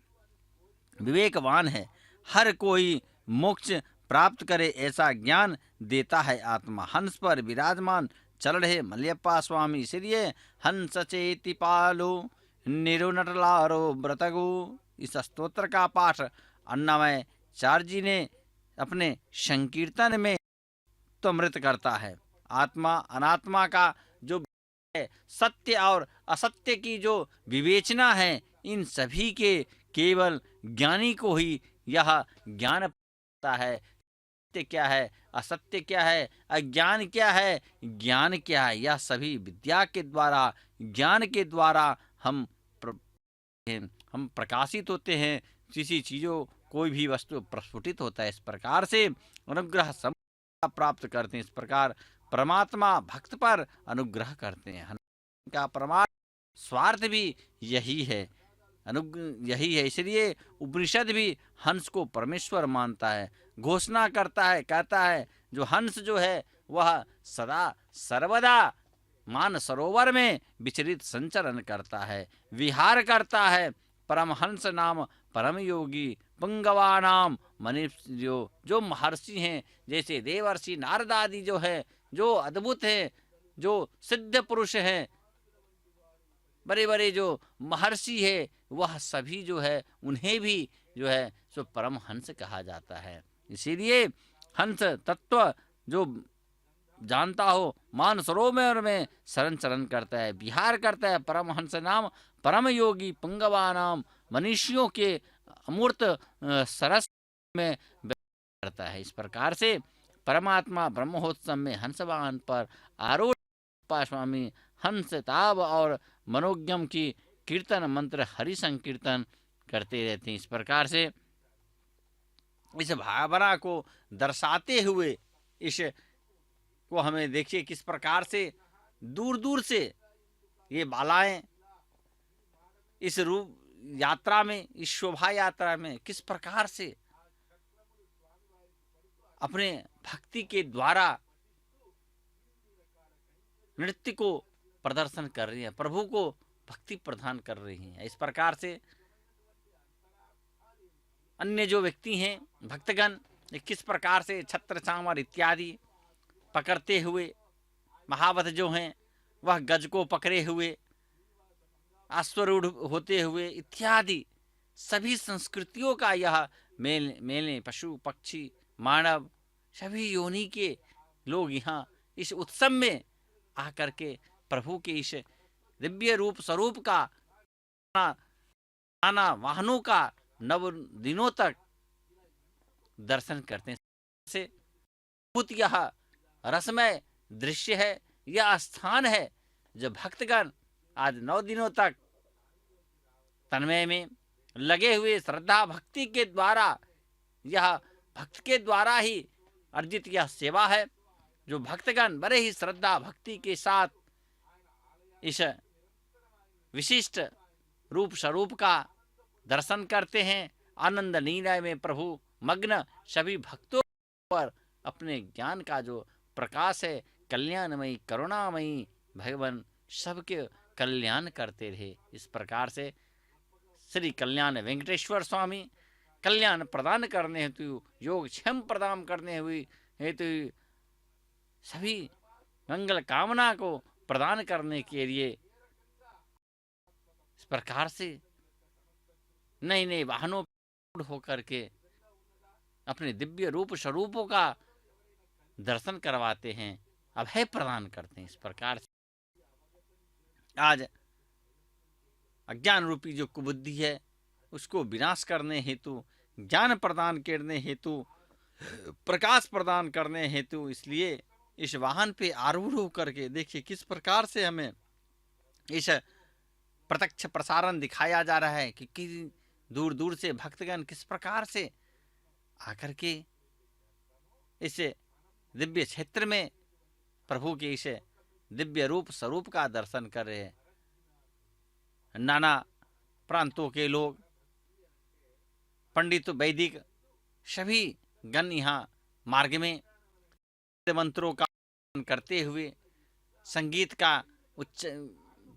विवेकवान है। हर कोई मोक्ष प्राप्त करे ऐसा ज्ञान देता है आत्मा। हंस पर विराजमान चल रहे मलयप्पा स्वामी, इसलिए हंस चेति पालो निरुनटलारो व्रतगु, इस स्तोत्र का पाठ अन्नमय चार्य जी ने अपने संकीर्तन में तो अमृत करता है। आत्मा अनात्मा का जो है, सत्य और असत्य की जो विवेचना है, इन सभी के केवल ज्ञानी को ही यह ज्ञान पता है। सत्य क्या है, असत्य क्या है, अज्ञान क्या है, ज्ञान क्या है, यह सभी विद्या के द्वारा, ज्ञान के द्वारा हम प्रकाशित होते हैं। किसी चीज़ों कोई भी वस्तु प्रस्फुटित होता है। इस प्रकार से अनुग्रह प्राप्त करते हैं। इस प्रकार परमात्मा भक्त पर अनुग्रह करते हैं। का परमात्मा स्वार्थ भी यही है, यही है। इसलिए उपनिषद भी हंस को परमेश्वर मानता है, घोषणा करता है, कहता है जो हंस जो है वह सदा सर्वदा मान सरोवर में विचरित संचरण करता है, विहार करता है। परमहंस नाम परम योगी पुंगवा नाम मनुष्य, जो महर्षि हैं जैसे देवर्षि नारद आदि जो है, जो अद्भुत हैं, जो सिद्ध पुरुष हैं, बड़े बड़े जो महर्षि है, वह सभी जो है उन्हें भी जो है सो परमहंस कहा जाता है। इसीलिए हंस तत्व जो जानता हो मान सरोवर में शरण चरण करता है, विहार करता है। परमहंस नाम परम योगी पुंगवा नाम मनुष्यों के अमूर्त सरस में करता है। इस प्रकार से परमात्मा ब्रह्मोत्सव में हंस वाहन पर आरूढ़ स्वामी हंस ताब और मनोज्ञम की कीर्तन मंत्र हरि संकीर्तन करते रहते हैं। इस प्रकार से इस भावना को दर्शाते हुए इस को हमें देखिए किस प्रकार से दूर दूर से ये बालाएं इस रूप यात्रा में, इस शोभा यात्रा में किस प्रकार से अपने भक्ति के द्वारा नृत्य को प्रदर्शन कर रही हैं, प्रभु को भक्ति प्रदान कर रही हैं। इस प्रकार से अन्य जो व्यक्ति हैं भक्तगण किस प्रकार से छत्र चामर इत्यादि पकड़ते हुए, महावत जो हैं वह गज को पकड़े हुए, अश्वरूढ़ होते हुए इत्यादि सभी संस्कृतियों का यह मेले पशु पक्षी मानव सभी योनि के लोग यहाँ इस उत्सव में आकर के प्रभु के इस दिव्य रूप स्वरूप का नाना वाहनों का 9 दिनों तक दर्शन करते हैं। से यह रसमय दृश्य है, यह स्थान है जो भक्तगण आज 9 दिनों तक तन्मय में लगे हुए श्रद्धा भक्ति के द्वारा, यह भक्त के द्वारा ही अर्जित यह सेवा है, जो भक्तगण बड़े ही श्रद्धा भक्ति के साथ इस विशिष्ट रूप स्वरूप का दर्शन करते हैं। आनंद लीला में प्रभु मग्न सभी भक्तों पर अपने ज्ञान का जो प्रकाश है, कल्याणमयी करुणामयी भगवान सबके कल्याण करते रहे। इस प्रकार से श्री कल्याण वेंकटेश्वर स्वामी कल्याण प्रदान करने हेतु, योग क्षम प्रदान करने हुए हेतु, सभी मंगल कामना को प्रदान करने के लिए इस प्रकार से नए नए वाहनों पर होकर के अपने दिव्य रूप स्वरूपों का दर्शन करवाते हैं, अभय प्रदान करते हैं। इस प्रकार से आज अज्ञान रूपी जो कुबुद्धि है उसको विनाश करने हेतु, ज्ञान प्रदान करने हेतु, प्रकाश प्रदान करने हेतु, इसलिए इस वाहन पे आरूढ़ होकर के देखिए किस प्रकार से हमें इस प्रत्यक्ष प्रसारण दिखाया जा रहा है कि दूर दूर से भक्तगण किस प्रकार से आकर के इस दिव्य क्षेत्र में प्रभु के इस दिव्य रूप स्वरूप का दर्शन कर रहे हैं। नाना प्रांतों के लोग, पंडित वैदिक सभी गण यहाँ मार्ग में मंत्रों का करते हुए, संगीत का उच्च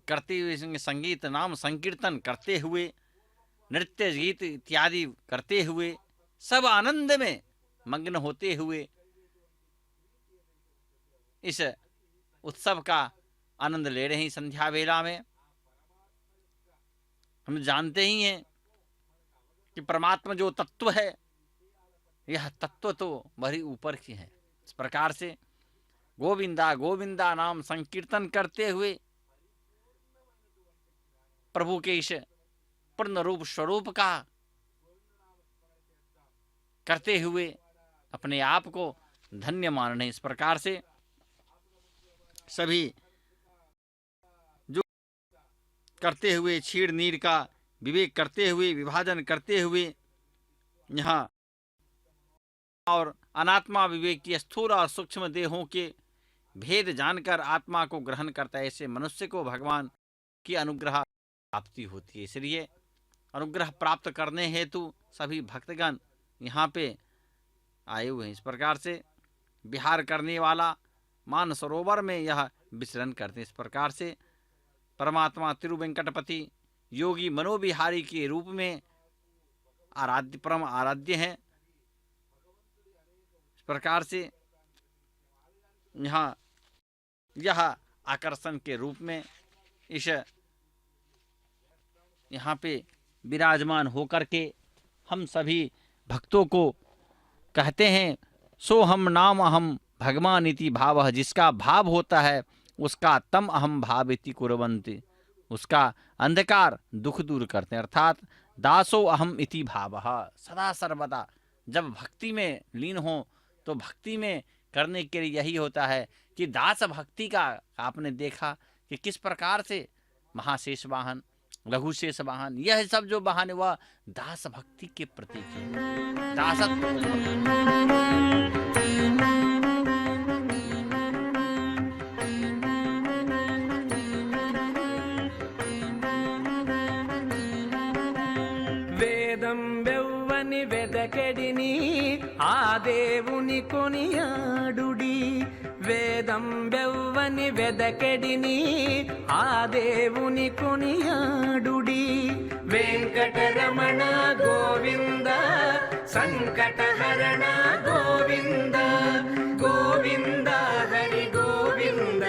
करते हुए, संगीत नाम संकीर्तन करते हुए, नृत्य गीत इत्यादि करते हुए, सब आनंद में मग्न होते हुए इस उत्सव का आनंद ले रहे हैं। संध्या वेला में हम जानते ही हैं कि परमात्मा जो तत्व है, यह तत्व तो बड़ी ऊपर की है। इस प्रकार से गोविंदा गोविंदा नाम संकीर्तन करते हुए प्रभु के इस पूर्ण रूप स्वरूप का करते हुए अपने आप को धन्य मान रहे। इस प्रकार से सभी जो करते हुए क्षीर नीर का विवेक करते हुए, विभाजन करते हुए यहाँ और अनात्मा विवेक की स्थूल और सूक्ष्म देहों के भेद जानकर आत्मा को ग्रहण करता है, ऐसे मनुष्य को भगवान की अनुग्रह प्राप्ति होती है। इसलिए अनुग्रह प्राप्त करने हेतु सभी भक्तगण यहाँ पे आए हुए हैं। इस प्रकार से विहार करने वाला मान सरोवर में यह विचरण करते हैं। इस प्रकार से परमात्मा तिरुवेंकटपति योगी मनोविहारी के रूप में आराध्य, परम आराध्य हैं। इस प्रकार से यहाँ यह आकर्षण के रूप में इस यहाँ पे विराजमान होकर के हम सभी भक्तों को कहते हैं, सो हम नाम अहम भगवान इति भावः, जिसका भाव होता है उसका तम अहम भाव इति कुर्वन्ति, उसका अंधकार दुख दूर करते हैं। अर्थात दासो अहम इति भावः, सदा सर्वदा जब भक्ति में लीन हो तो भक्ति में करने के लिए यही होता है कि दास भक्ति का आपने देखा कि किस प्रकार से महाशेष वाहन, लघु शेष वाहन, यह सब जो वाहन वह दास भक्ति के प्रतीक है। दासत्व వేదం వెవ్వని వెదకెడిని ఆ దేవుని కొనియాడుడి, వేదం వెవ్వని వెదకెడిని ఆ దేవుని కొనియాడుడి. వెంకటరమణ గోవింద సంకటహరణ గోవింద, గోవింద హరి గోవింద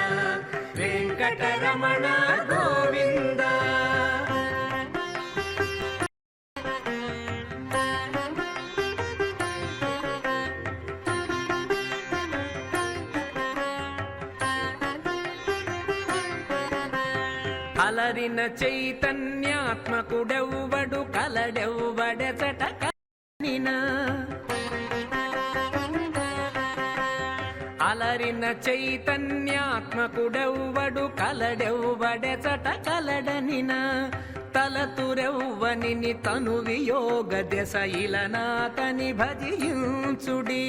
వెంకటరమణ గోవింద. అలరిన చైతన్యాత్మకుడెవ్వడు కలడెవ్వడెచట కనిన, అల అలరిన చైతన్యాత్మకుడెవ్వడు కలడెవ్వడెచట కలడనిన తలతురెవ్వనిని తను వియోగ దశ ఇలనాతని భజించుడి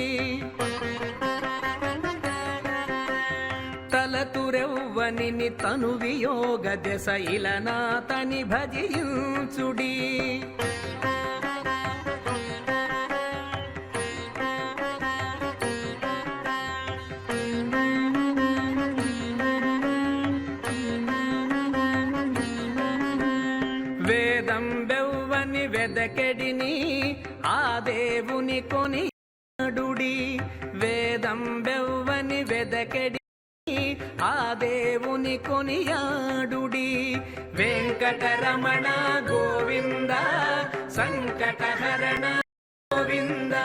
తలతురెవ్వనిని తను వియోగ దశ ఇలనాతని భజించుడి వేదం బెవ్వని వెదకెడిని ఆ దేవుని కొనియాడుడి వేదం బెవ్వని వెదకెడి ఆ దేవుని కొనియాడుడి వెంకటరమణ గోవింద సంకటహరణ గోవింద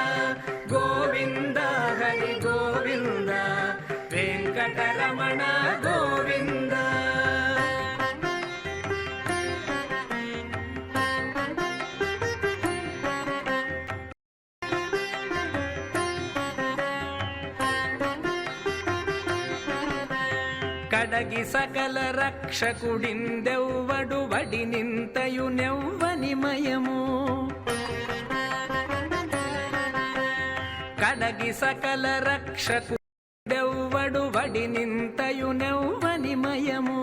గోవింద హరి గోవింద వెంకటరమణ గోవింద కడగి సకల రక్షకుడిందెవ్వడు వడి నింతయు నెవ్వని మయము కడగి సకల రక్షకుడెవ్వడు వడి నింతయు నెవ్వని మయము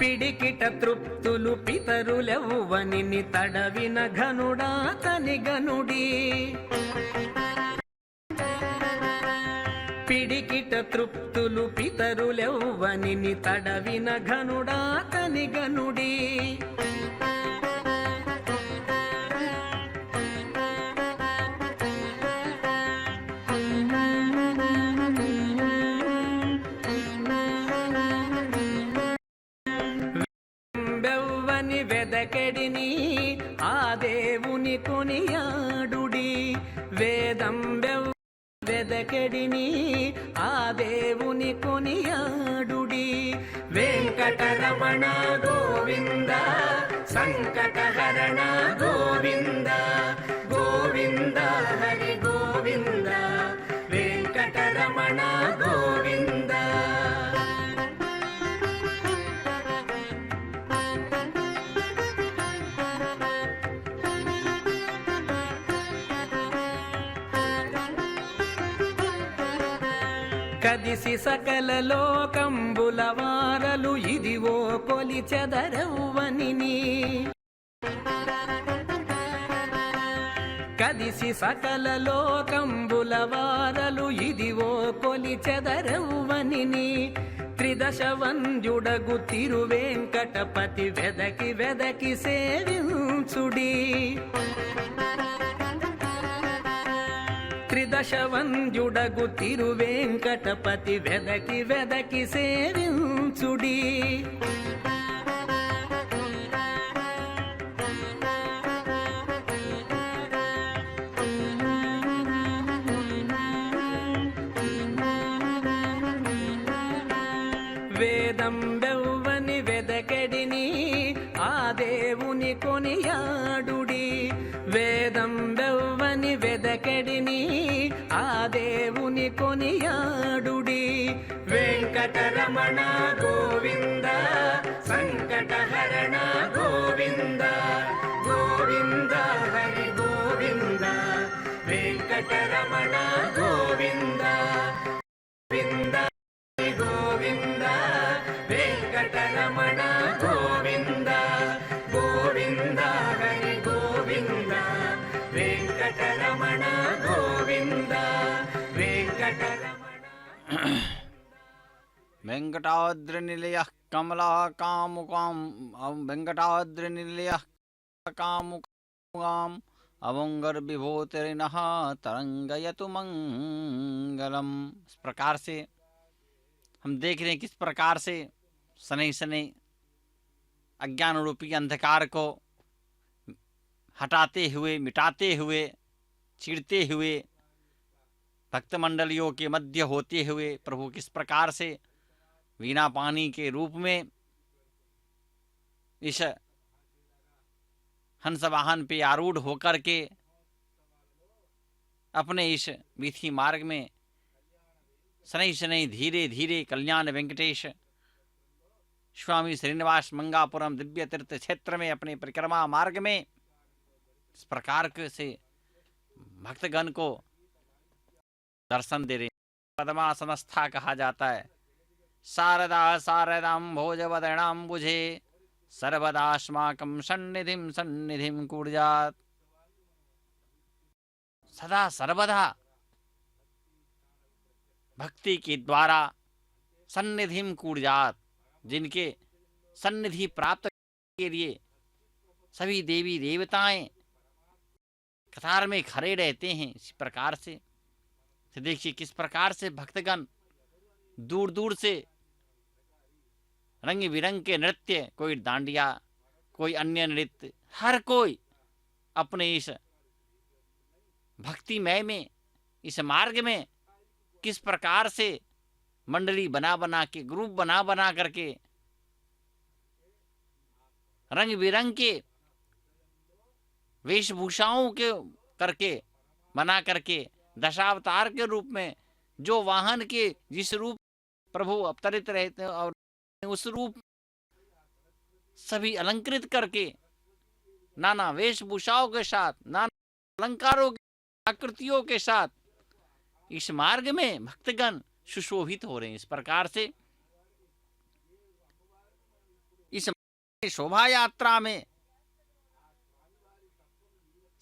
పిడికిట తృప్తులు పితరులెవ్వనిని తడవిన ఘనుడాతని గనుడి పిడికిట తృప్తులు పితరులెవ్వనిని తడవిన ఘనుడాతని గనుడి బెవ్వని వెదకెడిని ఆ దేవుని కొనియాడుడి వేదం వెదకెడిని ఆ దేవుని కొనియాడుడి వెంకటరమణ గోవింద సంకటహరణ గోవింద గోవింద హరి గోవింద వెంకటరమణ గోవింద కదిసి సకల లోకంబుల వారలు ఇదివో కొలిచెదరవ్వనిని కదిసి సకల లోకంబుల వారలు ఇదివో కొలిచెదరవ్వనిని త్రిదశ వంద్యుడగు తిరువేంకటపతి వెదకి వెదకి సేవించుడి త్రిదశ వంద్యుడగు తిరువేంకటపతి వెదకి వెదకి సేవించుడి వేదం బెవ్వని వెదకెడిని ఆ దేవుని కొనియాడుడి వేదం బెవ్వని వెదకెడిని ఆ దేవుని కొనియాడుడి వెంకటరమణ గోవింద సంకటహరణ గోవింద గోవింద హరి గోవింద వెంకటరమణ గోవింద గోవింద గోవింద వెంకటరమణ గోవింద గోవింద హరి గోవింద వెంకటరమణ గోవింద వెంకటరమణ వెంకటాద్రినిలయః కమలాకాముకాం వెంకటాద్రినిలయः कामुकाम अवंगर विभूतिर्नः तरंगयतु मंगलम। इस प्रकार से हम देख रहे हैं किस प्रकार से शनै शनै अज्ञान रूपी अंधकार को हटाते हुए मिटाते हुए चीरते हुए भक्त मंडलियों के मध्य होते हुए प्रभु किस प्रकार से वीणा पानी के रूप में इस हंस वाहन पे आरूढ़ होकर के अपने इस वीथी मार्ग में शनै शनै धीरे धीरे कल्याण वेंकटेश स्वामी श्रीनिवास मंगापुरम दिव्य तीर्थ क्षेत्र में अपने परिक्रमा मार्ग में इस प्रकार से भक्तगण को दर्शन दे रहे। पद्मासनस्था कहा जाता है। शारदा शारदाम भोजवदनाम बुझे सर्वदास्माकं सन्निधिं सन्निधिं कुर्यात्। सदा सर्वदा भक्ति के द्वारा सन्निधिं कुर्यात्, जिनके सन्निधि प्राप्त के लिए सभी देवी देवताएं कतार में खड़े रहते हैं। इस प्रकार से तो देखिए किस प्रकार से भक्तगण दूर दूर से रंग बिरंग के नृत्य, कोई डांडिया, कोई अन्य नृत्य, हर कोई अपने इस भक्तिमय में, इस मार्ग में किस प्रकार से मंडली बना बना के, ग्रुप बना बना करके रंग बिरंग के वेशभूषाओं के करके बना करके दशावतार के रूप में जो वाहन के जिस रूप प्रभु अवतरित रहते हैं और उस रूप सभी अलंकृत करके नाना वेशभूषाओं के साथ, नाना अलंकारों की आकृतियों के साथ इस मार्ग में भक्तगण सुशोभित हो रहे हैं। इस प्रकार से इस शोभा यात्रा में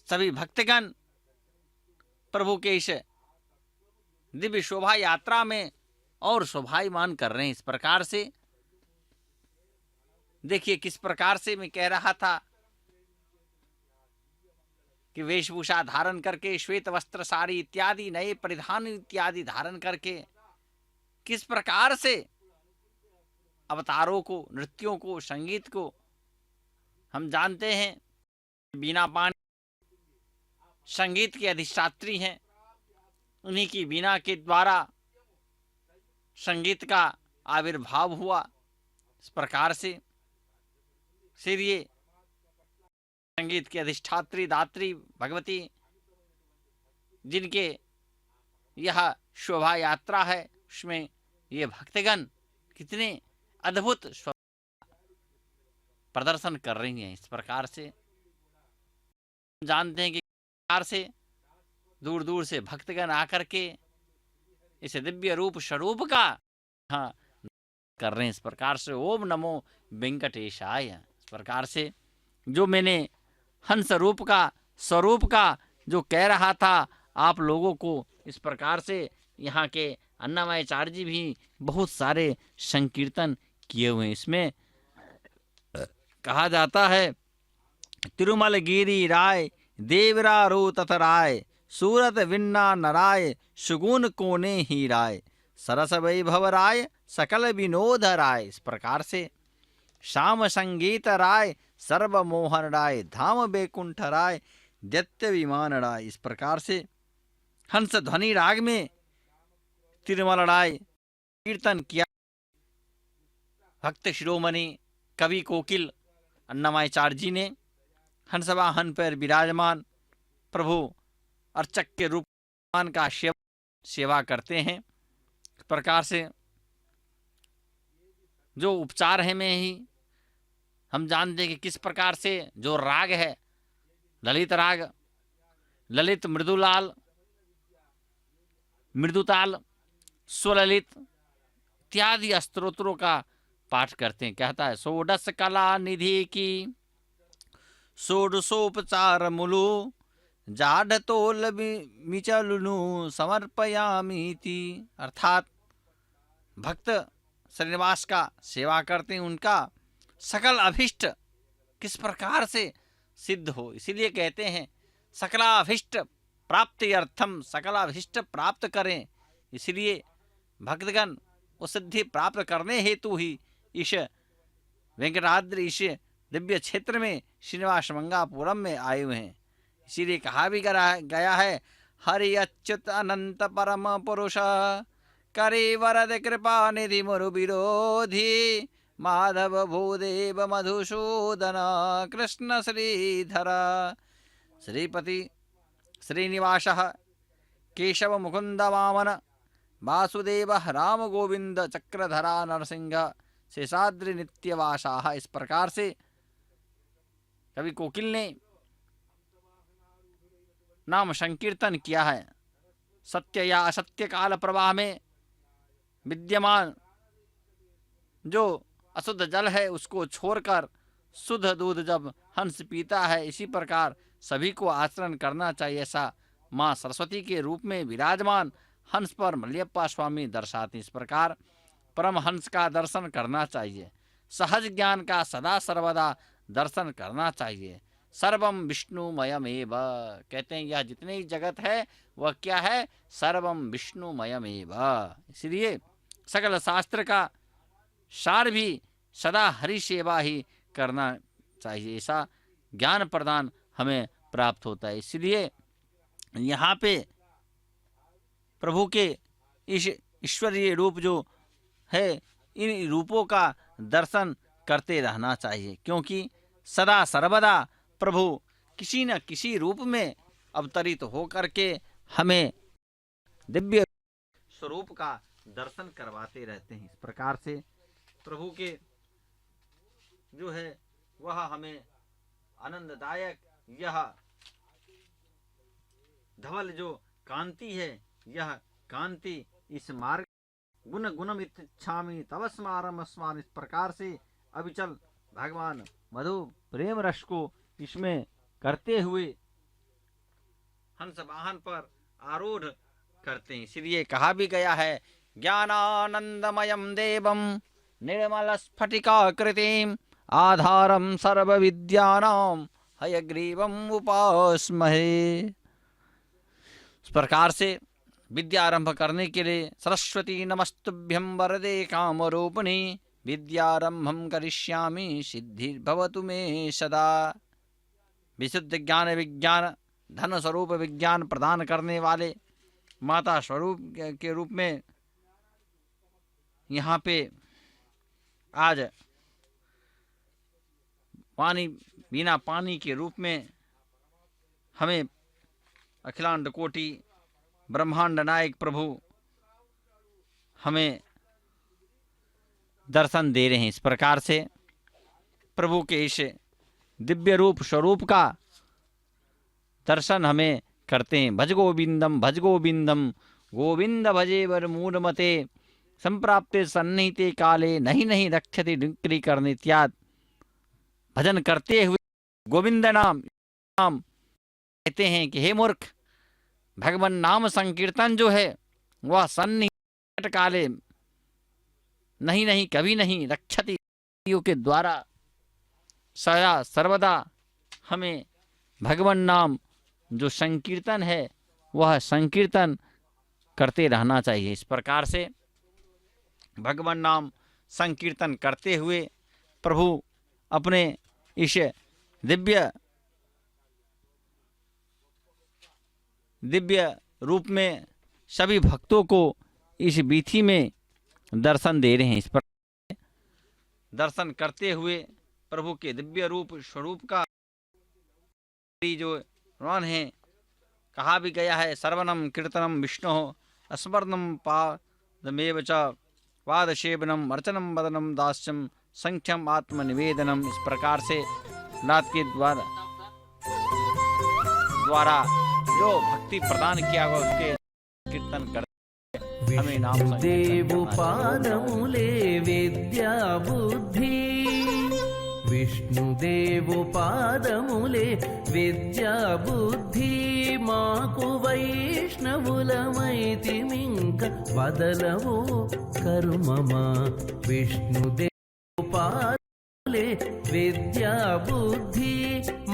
सभी भक्तगण प्रभु के इस दिव्य शोभा यात्रा में और शोभायमान कर रहे हैं। इस प्रकार से देखिए किस प्रकार से मैं कह रहा था कि वेशभूषा धारण करके, श्वेत वस्त्र, साड़ी इत्यादि नए परिधान इत्यादि धारण करके किस प्रकार से अवतारों को, नृत्यों को, संगीत को हम जानते हैं। बीना पानी संगीत के अधिष्ठात्री हैं, उन्हीं की बीना के द्वारा संगीत का आविर्भाव हुआ। इस प्रकार से फिर ये संगीत की अधिष्ठात्री दात्री भगवती, जिनके यह शोभा यात्रा है, उसमें ये भक्तगण कितने अद्भुत प्रदर्शन कर रही हैं। इस प्रकार से जानते हैं कि प्रकार से दूर दूर से भक्तगण आकर के इस दिव्य रूप स्वरूप का कर रहे हैं। इस प्रकार से ओम नमो वेंकटेशाय। इस प्रकार से जो मैंने हंस रूप का, स्वरूप का जो कह रहा था आप लोगों को, इस प्रकार से यहाँ के अन्नामयाचार्य जी भी बहुत सारे संकीर्तन किए हुए हैं। इसमें कहा जाता है तिरुमल गिरी राय देवरा रो तथ राय सूरत विन्ना नराय सुगुन कोने ही राय सरस वैभव राय सकल विनोद राय। इस प्रकार से श्याम संगीत राय सर्व मोहन राय धाम बैकुंठ राय दैत्य विमान राय। इस प्रकार से हंस ध्वनि राग में तिरुमल राय कीर्तन किया। भक्त शिरोमणि कवि कोकिल अन्नामयाचार्य जी ने हंसवाहन पर विराजमान प्रभु अर्चक के रूप का सेवा करते हैं। इस प्रकार से जो उपचार है में ही हम जानते हैं कि किस प्रकार से जो राग है, ललित राग, ललित मृदुलाल, मृदुताल, स्वललित इत्यादि स्तोत्रों का पाठ करते हैं। कहता है षोडश कला निधि की षोडशोपचार मुलु जाढ़ तोल मिचलुनु समर्पयामीति। अर्थात भक्त श्रीनिवास का सेवा करते हैं, उनका सकल अभिष्ट किस प्रकार से सिद्ध हो, इसीलिए कहते हैं सकलाभिष्ट प्राप्ति अर्थम, सकलाभिष्ट प्राप्त करें। इसलिए भक्तगण उस सिद्धि प्राप्त करने हेतु ही इस वेंकटाद्रि, इस दिव्य क्षेत्र में श्रीनिवास मंगापुरम में आए हुए हैं। इसीलिए कहा भी गया है हरि अच्युत अनंत परम पुरुष करे वरद कृपा निधि मुरु विरोधी माधव भूदेव मधुसूदन कृष्ण श्रीधर श्रीपति श्रीनिवास केशव मुकुंद वामन वासुदेव राम गोविंद चक्रधरा नरसिंह शेषाद्रि नित्यवासाः। इस प्रकार से कवि कोकिल ने नाम संकीर्तन किया है। सत्य या असत्य काल प्रवाह में विद्यमान जो अशुद्ध जल है उसको छोड़कर शुद्ध दूध जब हंस पीता है, इसी प्रकार सभी को आचरण करना चाहिए। ऐसा माँ सरस्वती के रूप में विराजमान हंस पर मलयप्पा स्वामी दर्शाते। इस प्रकार परम हंस का दर्शन करना चाहिए। सहज ज्ञान का सदा सर्वदा दर्शन करना चाहिए। सर्वम विष्णुमयमेव, कहते हैं यह जितने ही जगत है वह क्या है, सर्वम विष्णुमयमेव। इसलिए सकल शास्त्र का सार भी सदा हरि सेवा ही करना चाहिए। ऐसा ज्ञान प्रदान हमें प्राप्त होता है। इसलिए यहाँ पे प्रभु के इस ईश्वरीय रूप जो है, इन रूपों का दर्शन करते रहना चाहिए, क्योंकि सदा सर्वदा प्रभु किसी न किसी रूप में अवतरित होकर के हमें दिव्य स्वरूप का दर्शन करवाते रहते हैं। इस प्रकार से प्रभु के जो है वह हमें आनंददायक यह धवल जो कांति है, यह कांति इस मार्ग गुण गुणम इच्छामि तव स्मारम स्मार। इस प्रकार से अविचल भगवान मधु प्रेम रस को इसमें करते हुए हंस वाहन पर आरूढ़ करते हैं। इसलिए कहा भी गया है, ज्ञानानंदमयम देवम निर्मल स्फटिकाकृतिम आधारम सर्व विद्यानाम हयग्रीवम उपास्महे। इस प्रकार से विद्या आरंभ करने के लिए सरस्वती नमस्तुभ्यं वरदे कामरूपिणी विद्यारंभं करिष्यामि सिद्धिर्भवतु मे सदा। विशुद्ध ज्ञान विज्ञान धन स्वरूप विज्ञान प्रदान करने वाले माता स्वरूप के रूप में यहाँ पे आज पानी बिना पानी के रूप में हमें अखिलांड कोटि ब्रह्मांड नायक प्रभु हमें दर्शन दे रहे हैं। इस प्रकार से प्रभु के इस दिव्य रूप स्वरूप का दर्शन हमें करते हैं। भज गोविंदम गोविंद भजे वर मूढ़मते संप्राप्ते सन्निहिते काले नहीं नहीं रक्षति डिक्री करने इत्यादि भजन करते हुए गोविंद नाम कहते हैं कि हे मूर्ख, भगवान नाम संकीर्तन जो है वह सन्निहित काले नहीं नहीं कभी नहीं रक्षति के द्वारा सदा सर्वदा हमें भगवान नाम जो संकीर्तन है वह संकीर्तन करते रहना चाहिए। इस प्रकार से भगवान नाम संकीर्तन करते हुए प्रभु अपने इस दिव्य रूप में सभी भक्तों को इस वीथी में दर्शन दे रहे हैं। इस पर दर्शन करते हुए प्रभु के दिव्य रूप स्वरूप का जो वर्णन है, कहा भी गया है, सर्वनम कीर्तनम विष्णु स्मरणम पादमेव च पादसेवनम अर्चनम वदनम दास्यम संख्यम आत्मनिवेदनम। इस प्रकार से नाथ के द्वारा जो भक्ति प्रदान किया हुआ उसके कीर्तन करते हमें नाम देवु पादमुले विद्या बुद्धि विष्णुदेवु पादमुले विद्या बुद्धि माकु वैष्णवुलమైతి మింక వదలవు కరుమమా విష్ణుదేవు పాదములే విద్యా బుద్ధి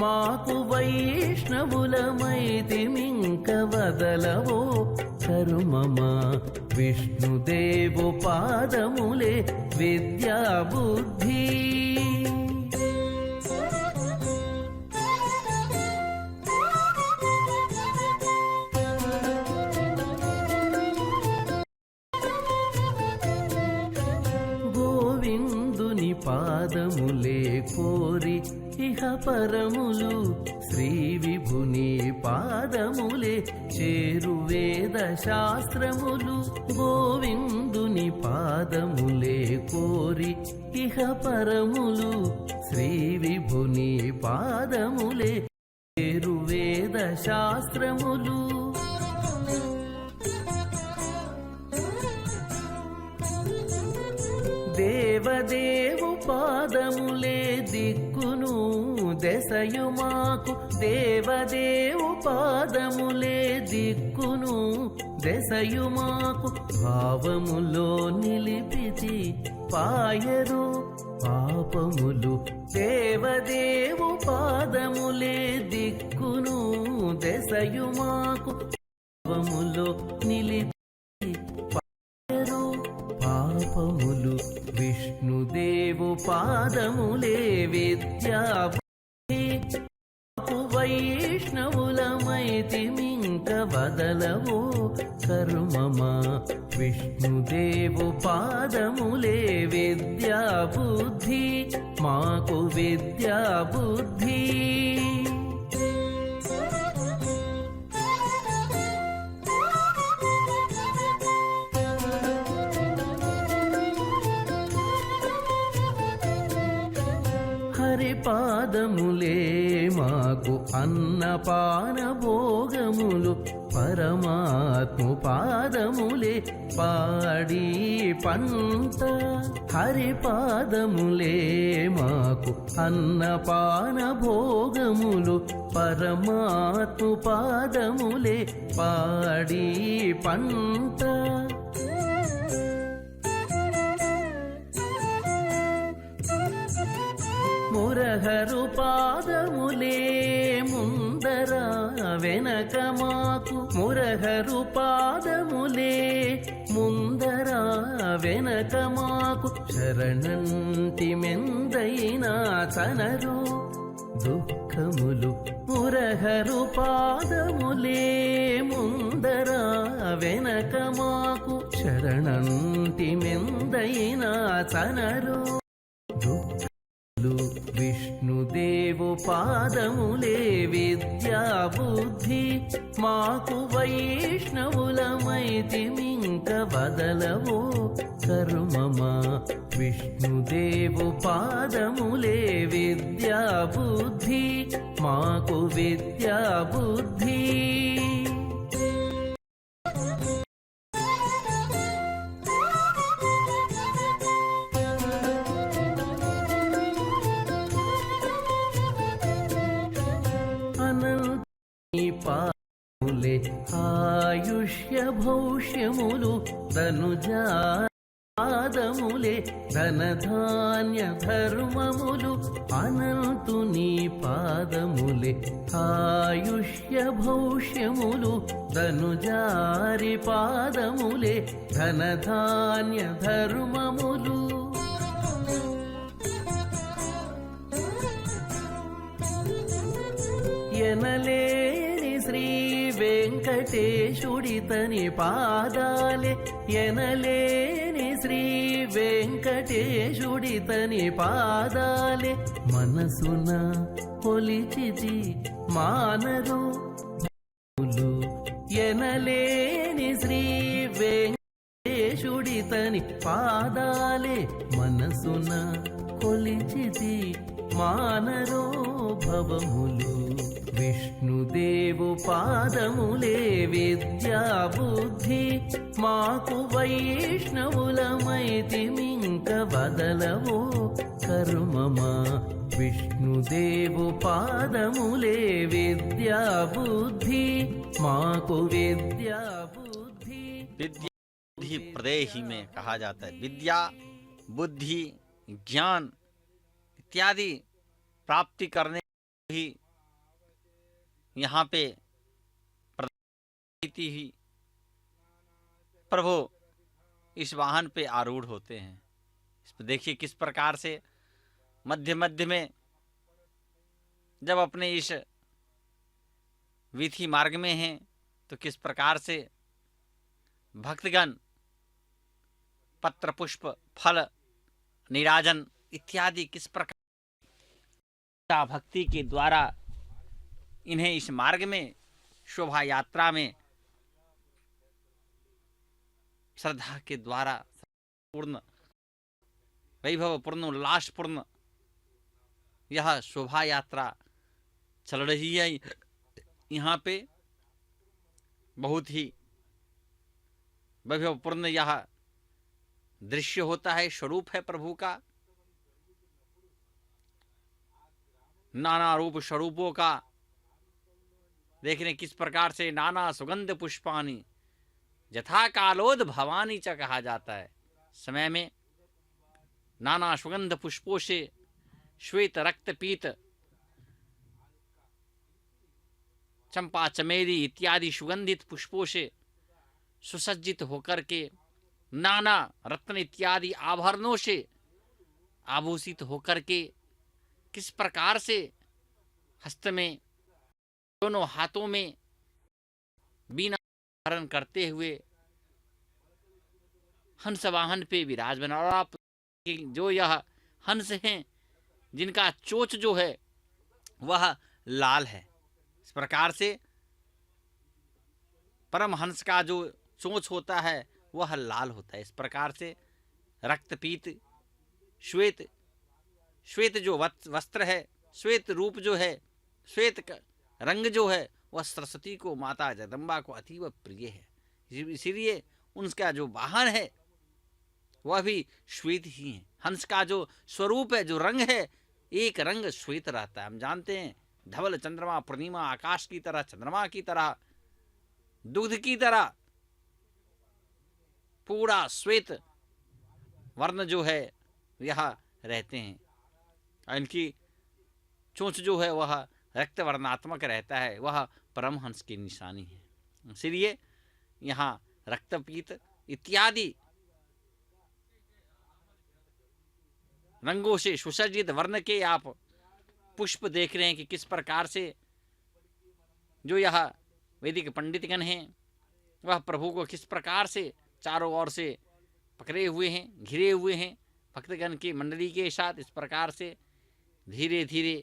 మాకు వైష్ణవులమైతి మింక వదలవు కరుమమా విష్ణుదేవు పాదములే విద్యా బుద్ధి। పాదములే కోరి ఇహ పరములు శ్రీ విభుని పాదములే చేరు వేద శాస్త్రములు గోవిందుని పాదములే కోరి ఇహ పరములు శ్రీ విభుని పాదములే చేరు వేద శాస్త్రములు దేవదేవు పాదములే దిక్కును దశయు మాకు దేవదేవు పాదములే దిక్కును దశయు మాకు భావములో నిలిపితి పాయరు పాపములు దేవదేవు పాదములే దిక్కును దశయు మాకు భావములో నిలిపి పాయరు పాపములు విష్ణుదేవు పాదములే విద్యా వైష్ణవులమైతిమింక వదలవో కర్మమా విష్ణుదేవు పాదములే విద్యా బుద్ధి మాకు విద్యా బుద్ధి పాదములే మాకు అన్నపాన భోగములు పరమాత్మ పాదములే పాడి పంట హరి పాదములే మాకు అన్నపాన భోగములు పరమాత్మ పాదములే పాడి పంట మురహరు పాదములే ముందర వెనక మాకు మురహరు పాదములే ముందర వెనక మాకు శరణంటి మెందైనా చనరు దుఃఖములు మురహరు పాదములే ముందర వెనక మాకు శరణంటి మెందైనా చనరు విష్ణుదేవు పాదములే విద్యా బుద్ధి మాకు వైష్ణవులమైతిమింక వదలవో కర్మమా విష్ణుదేవు పాదములే విద్యా బుద్ధి మాకు విద్యా బుద్ధి పాదములే ఆయుష్య భౌష్యములు ధనుజా పాదములే ధనధాన్య ధర్మములు అనంతుని పాదములే ఆయుష్య భౌష్యములు ధనుజారి పాదములే ధనధాన్య ధర్మములు ఎనలేని శ్రీ వెంకటేశుడితని పాదాలే ఎనలేని శ్రీ వెంకటేశుడితని పాదాలే మనసున కొలిచితి మానరు ఎనలేని శ్రీ వెంకటేశుడితని పాదాలే మనసున కొలిచితి మానరో భవములు విష్ణుదేవు పాదములే విద్యా బుద్ధి మాకు వైష్ణవులమైతిమింక వదలవో కర్మమా విష్ణుదేవు పాదములే విద్యా బుద్ధి మాకు విద్యా బుద్ధి विद्या बुद्धि प्रदेही में कहा जाता है। विद्या बुद्धि ज्ञान इत्यादि प्राप्ति करने ही यहाँ पे ही प्रभु इस वाहन पे आरूढ़ होते हैं। इस पर देखिए किस प्रकार से मध्य मध्य में जब अपने इस वीथी मार्ग में हैं तो किस प्रकार से भक्तगण पत्र पुष्प फल नीराजन इत्यादि किस प्रकार भक्ति के द्वारा इन्हें इस मार्ग में शोभा यात्रा में श्रद्धा के द्वारा पूर्ण वैभव पूर्ण उल्लास पूर्ण यह शोभा यात्रा चल रही है। यहाँ पे बहुत ही वैभवपूर्ण यह दृश्य होता है, स्वरूप है प्रभु का। नाना रूप स्वरूपों का देखने किस प्रकार से नाना सुगंध पुष्पानी यथा कालोद भवानी च कहा जाता है। समय में नाना सुगंध पुष्पों से श्वेत रक्त पीत चंपा चमेली इत्यादि सुगंधित पुष्पों से सुसज्जित होकर के नाना रत्न इत्यादि आभरणों से आभूषित होकर के किस प्रकार से हस्त में दोनों हाथों में बीना धारण करते हुए हंस वाहन पे विराजमान। और आप जो यह हंस हैं जिनका चोच जो है वह लाल है, इस प्रकार से परम हंस का जो चोंच होता है वह लाल होता है। इस प्रकार से रक्तपीत श्वेत श्वेत जो वस्त्र है, श्वेत रूप जो है, श्वेत रंग जो है वह सरस्वती को माता जगदम्बा को अतीव प्रिय है। इसीलिए उनका जो वाहन है वह भी श्वेत ही है। हंस का जो स्वरूप है, जो रंग है, एक रंग श्वेत रहता है। हम जानते हैं धवल चंद्रमा पूर्णिमा आकाश की तरह, चंद्रमा की तरह, दूध की तरह पूरा श्वेत वर्ण जो है यह रहते हैं। इनकी चोंच जो है वह रक्त वर्णात्मक रहता है, वह परमहंस की निशानी है। इसलिए यहाँ रक्तपीत इत्यादि रंगों से सुसज्जित वर्ण के आप पुष्प देख रहे हैं कि किस प्रकार से जो यह वैदिक पंडितगण हैं वह प्रभु को किस प्रकार से चारों ओर से पकड़े हुए हैं, घिरे हुए हैं भक्तगण की मंडली के साथ। इस प्रकार से धीरे धीरे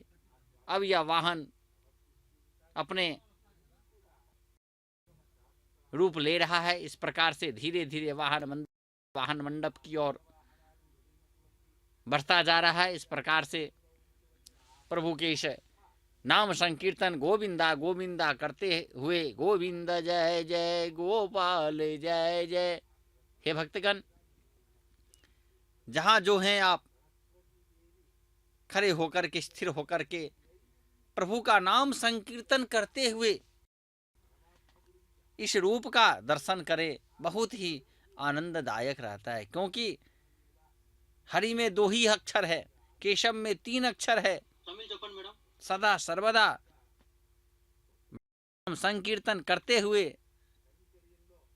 अब यह वाहन अपने रूप ले रहा है। इस प्रकार से धीरे धीरे वाहन मंडप की ओर बढ़ता जा रहा है। इस प्रकार से प्रभु के इस नाम संकीर्तन गोविंदा गोविंदा करते हुए गोविंद जय जय गोपाल जय जय। हे भक्तगण, जहाँ जो हैं आप खड़े होकर के, स्थिर होकर के प्रभु का नाम संकीर्तन करते हुए इस रूप का दर्शन करें, बहुत ही आनंददायक रहता है। क्योंकि हरि में 2 ही अक्षर है, केशव में 3 अक्षर है। सदा सर्वदा संकीर्तन करते हुए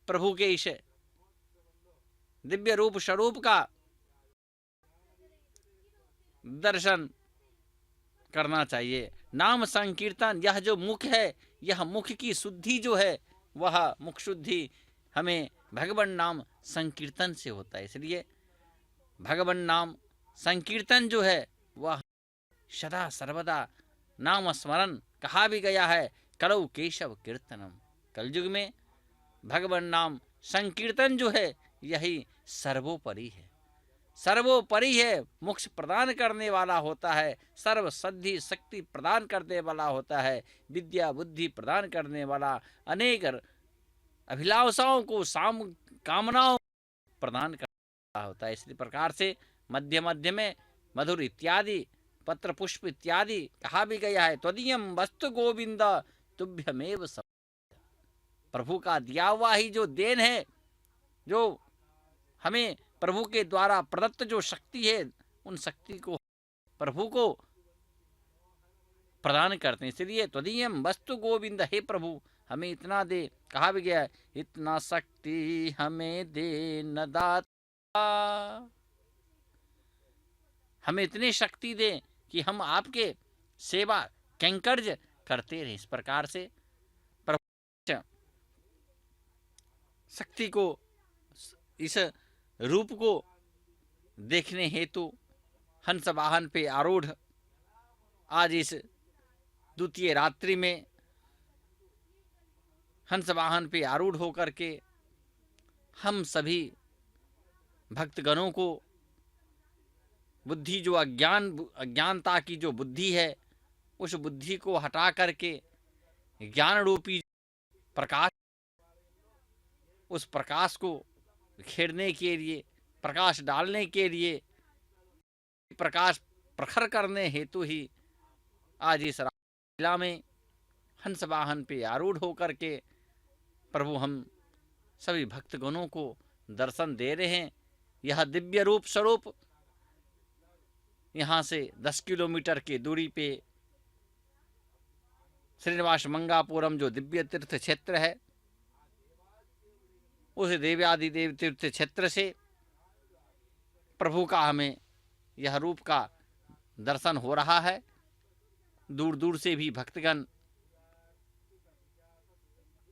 प्रभु के इस दिव्य रूप स्वरूप का दर्शन करना चाहिए। नाम संकीर्तन यह जो मुख है, यह मुख की शुद्धि जो है वह मुख शुद्धि हमें भगवान नाम संकीर्तन से होता है। इसलिए भगवान नाम संकीर्तन जो है वह सदा सर्वदा नाम स्मरण कहा भी गया है, करो केशव कीर्तनम। कलयुग में भगवान नाम संकीर्तन जो है यही सर्वोपरि है, सर्वोपरि है। मोक्ष प्रदान करने वाला होता है, सर्व सिद्धि शक्ति प्रदान करने वाला होता है, विद्या बुद्धि प्रदान करने वाला, अनेक अभिलाषाओं को कामनाओं प्रदान करने वाला होता है। इसी प्रकार से मध्य मध्य में मधुर इत्यादि पत्र पुष्प इत्यादि कहा भी गया है। त्वदीयम वस्तु गोविंद तुभ्यमेव सब। प्रभु का दिया हुआ ही जो देन है, जो हमें प्रभु के द्वारा प्रदत्त जो शक्ति है, उन शक्ति को प्रभु को प्रदान करते हैं। इसलिए त्वदीयम वस्तु गोविंद, हे प्रभु हमें इतना दे। कहा भी गया है इतना शक्ति हमें दे न दाता, हमें इतनी शक्ति दे कि हम आपके सेवा कैंकर्य करते रहे। इस प्रकार से प्रभु शक्ति को, इस रूप को देखने हेतु हंस वाहन पे आरूढ़ आज इस द्वितीय रात्रि में हंस वाहन पे आरूढ़ होकर के हम सभी भक्तगणों को बुद्धि जो अज्ञानता की जो बुद्धि है, उस बुद्धि को हटा करके ज्ञान रूपी प्रकाश, उस प्रकाश को खेड़ने के लिए, प्रकाश डालने के लिए, प्रकाश प्रखर करने हेतु ही आज इस लीला में हंस वाहन पे आरूढ़ होकर के प्रभु हम सभी भक्तगणों को दर्शन दे रहे हैं। यह दिव्य रूप स्वरूप यहाँ से 10 किलोमीटर की दूरी पे श्रीनिवास मंगापुरम जो दिव्य तीर्थ क्षेत्र है, उस देव्यादिदेव तीर्थ क्षेत्र से प्रभु का हमें यह रूप का दर्शन हो रहा है। दूर दूर से भी भक्तगण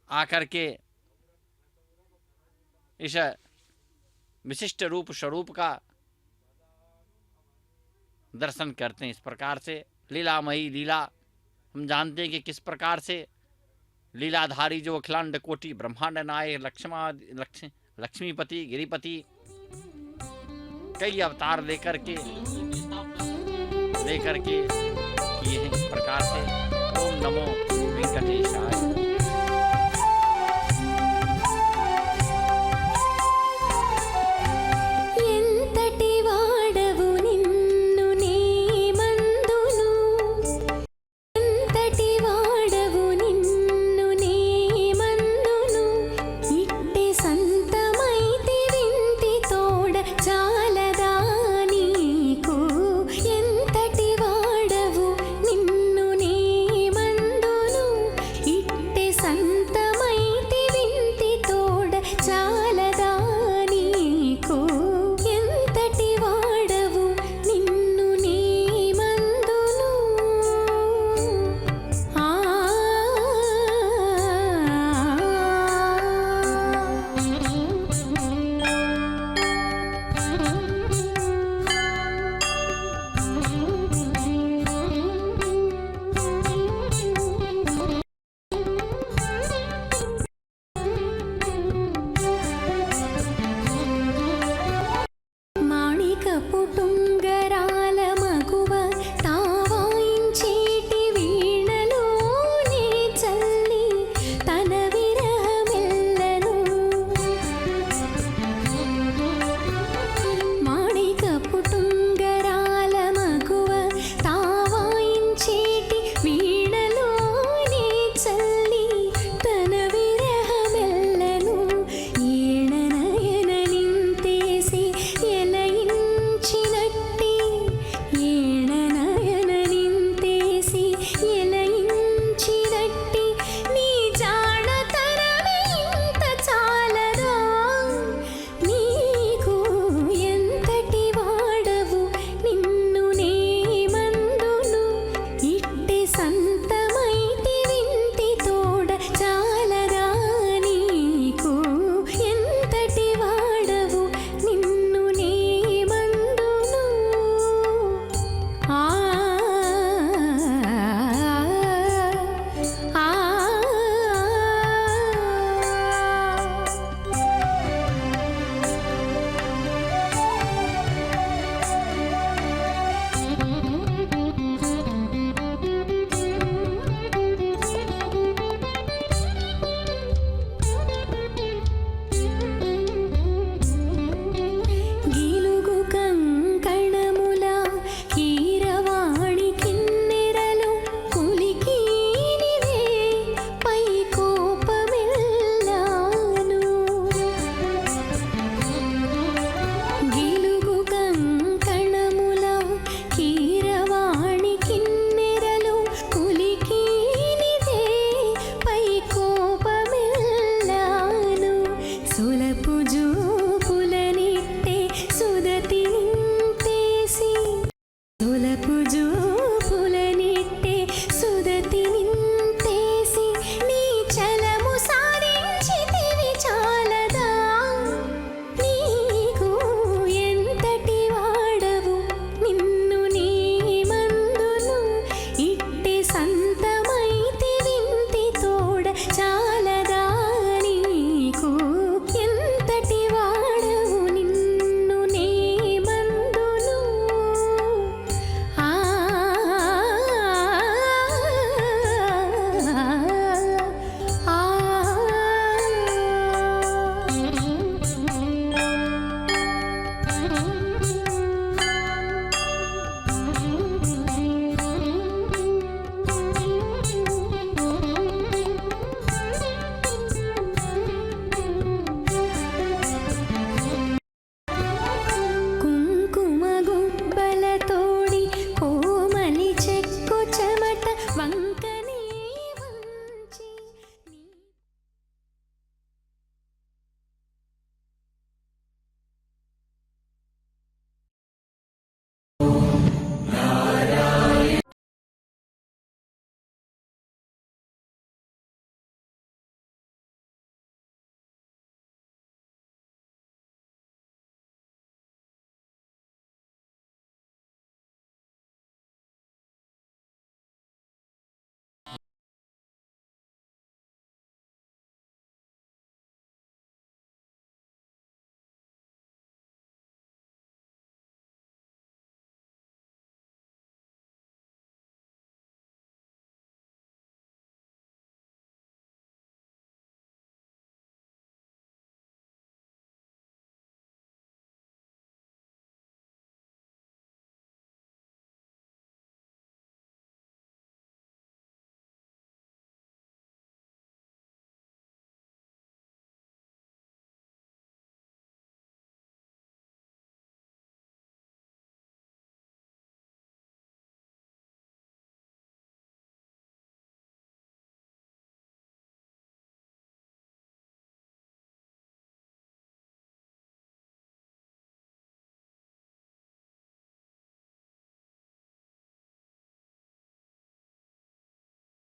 आकर के इस विशिष्ट रूप स्वरूप का दर्शन करते हैं। इस प्रकार से लीलामयी लीला हम जानते हैं कि किस प्रकार से लीलाधारी जो अखिलांड कोटि ब्रह्मांड नायक लक्ष्मीपति गिरिपति कई अवतार लेकर के किए हैं। इस प्रकार से ओम नमो वेंकटेशाय।